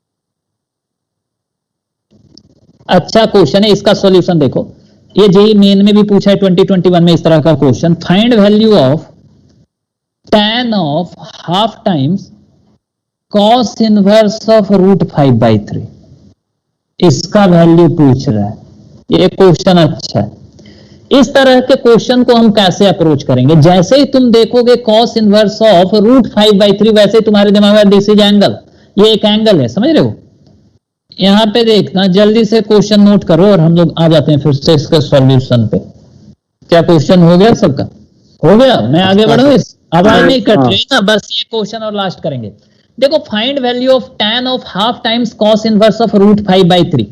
अच्छा क्वेश्चन है, इसका सॉल्यूशन देखो। ये जेई मेन में भी पूछा है 2021 में इस तरह का question. Find value of tan of half times cos inverse of √5/3। इसका वैल्यू पूछ रहा है। ये क्वेश्चन अच्छा है। इस तरह के क्वेश्चन को हम कैसे अप्रोच करेंगे? जैसे ही तुम देखोगे cos इनवर्स ऑफ √5/3, वैसे ही तुम्हारे दिमाग में दिस इज एंगल, ये एक एंगल है, समझ रहे हो? यहां पे देखना, जल्दी से क्वेश्चन नोट करो और हम लोग आ जाते हैं फिर से इसके सॉल्यूशन पे। क्या क्वेश्चन हो गया सबका? हो गया? मैं आगे बढ़ूं? इस आवाज नहीं कट रही ना, बस ये क्वेश्चन और लास्ट करेंगे। देखो, find value of tan of half times cos inverse of √5/3।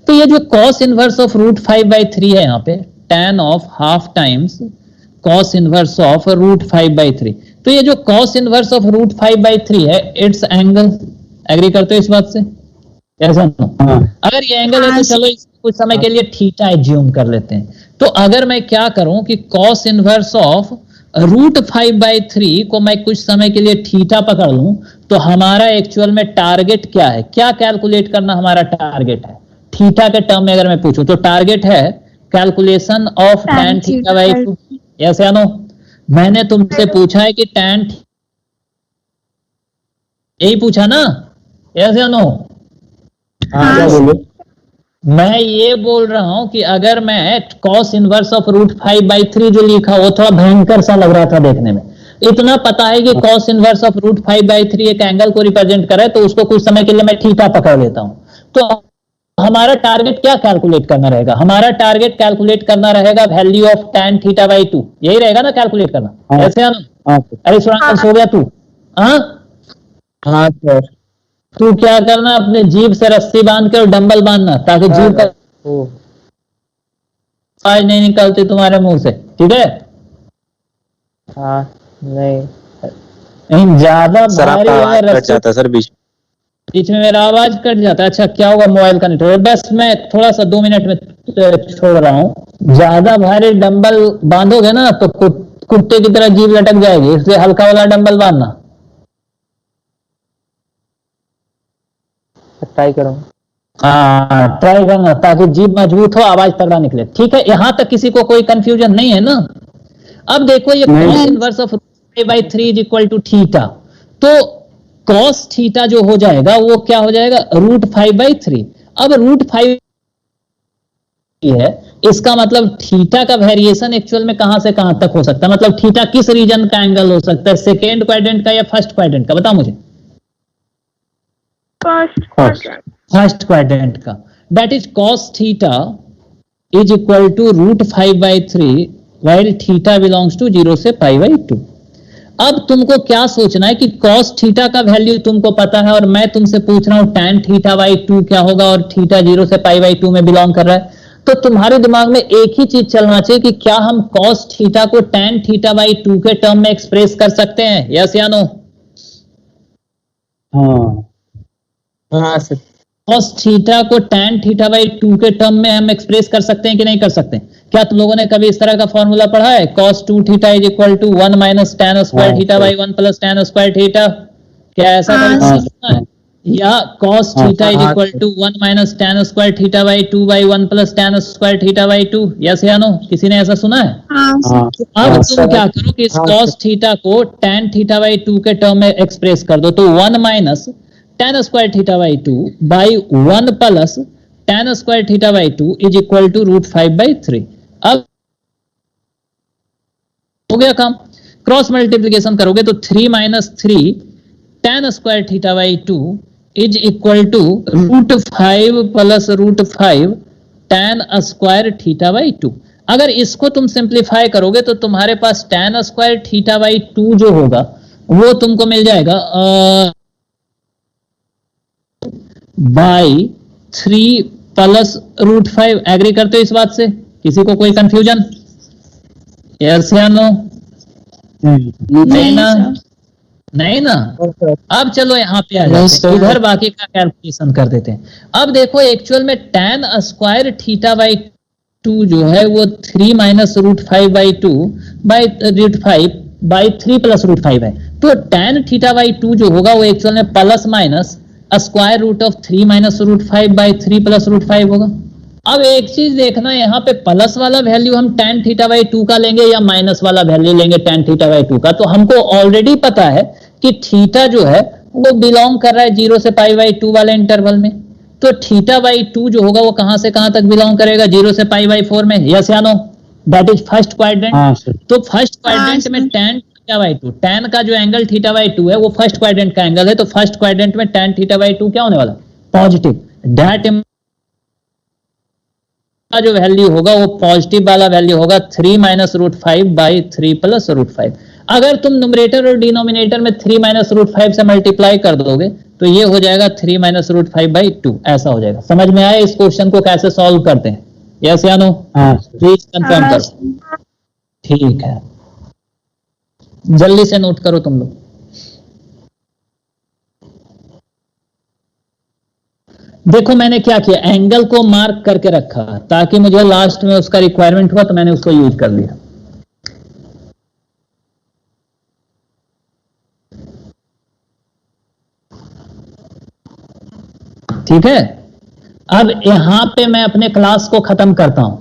तो ये जो cos इनवर्स ऑफ √5/3 है, यहाँ पे tan of half times cos inverse of √5/3, तो ये जो cos इनवर्स ऑफ √5/3 है, इट्स एंगल। एग्री करते हो इस बात से? ऐसा ना, अगर ये एंगल है तो चलो कुछ समय के लिए थीटा एज्यूम कर लेते हैं। तो अगर मैं क्या करूं कि cos इनवर्स ऑफ √5/3 को मैं कुछ समय के लिए थीटा पकड़ लूं, तो हमारा एक्चुअल में टारगेट क्या है? क्या कैलकुलेट करना हमारा टारगेट है? थीटा के टर्म में अगर मैं पूछूं तो टारगेट है कैलकुलेशन ऑफ tan θ/2। यस या नो? मैंने तुमसे पूछा है कि tan, यही पूछा ना? यस या नो? क्या बोले? मैं ये बोल रहा हूं कि अगर मैं cos इनवर्स ऑफ √5/3 जो लिखा, वो थोड़ा भयंकर सा लग रहा था देखने में। इतना पता है कि cos इनवर्स ऑफ √5/3 एक एंगल को रिप्रेजेंट करे, तो उसको कुछ समय के लिए मैं थीटा पकड़ लेता हूं। तो हमारा टारगेट क्या कैलकुलेट करना रहेगा? हमारा टारगेट कैलकुलेट करना रहेगा वैल्यू ऑफ tan θ/2। यही रहेगा ना कैलकुलेट करना? ऐसे है ना? अरे सुना, हो गया तू? हाँ सर। तू क्या करना, अपने जीभ से रस्सी बांध के और डंबल बांधना, ताकि जीभ का आवाज नहीं निकलती तुम्हारे मुंह से, ठीक है? हाँ नहीं, ज्यादा भारी है कट जाता सर बीच में मेरा आवाज कट जाता है। अच्छा, क्या होगा? मोबाइल का नेटवर्क। बस मैं थोड़ा सा 2 मिनट में छोड़ रहा हूँ। ज्यादा भारी डंबल बांधोगे ना तो कुत्ते की तरह जीभ लटक जाएगी, इसलिए हल्का वाला डंबल बांधना। ट्राई करो। हाँ, ट्राई करना, ताकि जीभ मजबूत हो, आवाज तगड़ा निकले। ठीक है, यहां तक किसी को कोई कंफ्यूजन नहीं है ना? अब देखो, ये cos inverse of √5/3 is equal to theta. तो cos थीटा जो हो जाएगा वो क्या हो जाएगा? √5/3। अब √5 है, इसका मतलब थीटा का वेरिएशन एक्चुअल में कहां से कहां तक हो सकता है? मतलब थीटा किस रीजन का एंगल हो सकता है? सेकेंड क्वाड्रेंट का या फर्स्ट क्वाड्रेंट का? बताओ मुझे। फर्स्ट क्वाड्रेंट का। That is cos theta is equal to √5/3 while theta belongs to 0 से π/2। अब तुमको क्या सोचना है कि cos थीटा का वैल्यू तुमको पता है, और मैं तुमसे पूछ रहा हूं tan θ/2 क्या होगा, और थीटा 0 से π/2 में बिलोंग कर रहा है। तो तुम्हारे दिमाग में एक ही चीज चलना चाहिए कि क्या हम cos थीटा को tan θ/2 के टर्म में एक्सप्रेस कर सकते हैं? यस या नो? हाँ हाँ सर। cos थीटा को tan थीटा बाई 2 के टर्म में हम एक्सप्रेस कर सकते हैं कि नहीं कर सकते? क्या तुम लोगों ने कभी इस तरह का फॉर्मूला पढ़ा है? cos 2 theta is equal to 1 minus tan square theta by 1 plus tan square theta. क्या ऐसा कभी सुना है? या cos theta is equal to 1 minus tan square theta by 2 by 1 plus tan square theta by 2? Yes या no? किसी ने ऐसा सुना है? अब तुम क्या करो कि इस cos थीटा को tan थीटा बाई 2 के टर्म में एक्सप्रेस कर दो, तो 1 minus tan square theta by 2 by 1 plus tan square theta by 2 is equal to √5/3। अब हो गया काम। क्रॉस मल्टीप्लीकेशन करोगे तो 3 minus 3 tan square theta by 2 is equal to √5 plus √5 tan square theta by 2। अगर इसको तुम सिंप्लीफाई करोगे तो तुम्हारे पास tan स्क्वायर थीटा बाई 2 जो होगा वो तुमको मिल जाएगा बाई 3 प्लस √5। एग्री करते हो इस बात से? किसी को कोई कंफ्यूजन? यस या नो? नहीं ना? नहीं ना? अब चलो यहाँ पे आ जाते हैं, इधर बाकी का कैलकुलेशन कर देते हैं। अब देखो एक्चुअल में tan स्क्वायर थीटा बाई 2 जो है वो 3 माइनस √5/2 बाई √5 बाई 3 प्लस √5 है। तो tan थीटा बाई 2 जो होगा वो एक्चुअल में plus minus square root of 3 minus √5 by 3 plus √5 होगा। अब एक चीज देखना, यहाँ पे प्लस वाला वैल्यू हम tan थीटा बाई 2 का लेंगे या माइनस वाला वैल्यू लेंगे tan थीटा बाई 2 का? तो हमको ऑलरेडी पता है कि थीटा जो है वो बिलोंग कर रहा है 0 से π/2 वाले इंटरवल में। तो थीटा बाई 2 जो होगा वो कहां से कहां तक बिलोंग करेगा? 0 से π/4 में। यस या no? That is first quadrant. तो फर्स्ट क्वाड्रेंट में tan थीटा बाई 2, tan का जो एंगल थीटा बाई 2 है वो फर्स्ट क्वाड्रेंट का एंगल है, तो फर्स्ट क्वाड्रेंट में tan थीटा बाई 2 क्या होने वाला? पॉजिटिव। दैट का जो वैल्यू होगा वो पॉजिटिव वाला वैल्यू होगा 3 माइनस √5 बाई 3 प्लस √5। अगर तुम न्यूमरेटर और डिनोमिनेटर में 3 माइनस √5 से मल्टीप्लाई कर दोगे तो ये हो जाएगा 3 माइनस √5/2। ऐसा हो जाएगा। समझ में आया इस क्वेश्चन को कैसे सॉल्व करते हैं? यस या नो? प्लीज कंफर्म करो। ठीक है, जल्दी से नोट करो तुम लोग। देखो मैंने क्या किया, एंगल को मार्क करके रखा ताकि मुझे लास्ट में उसका रिक्वायरमेंट हुआ तो मैंने उसको यूज कर लिया। ठीक है, अब यहां पे मैं अपने क्लास को खत्म करता हूं।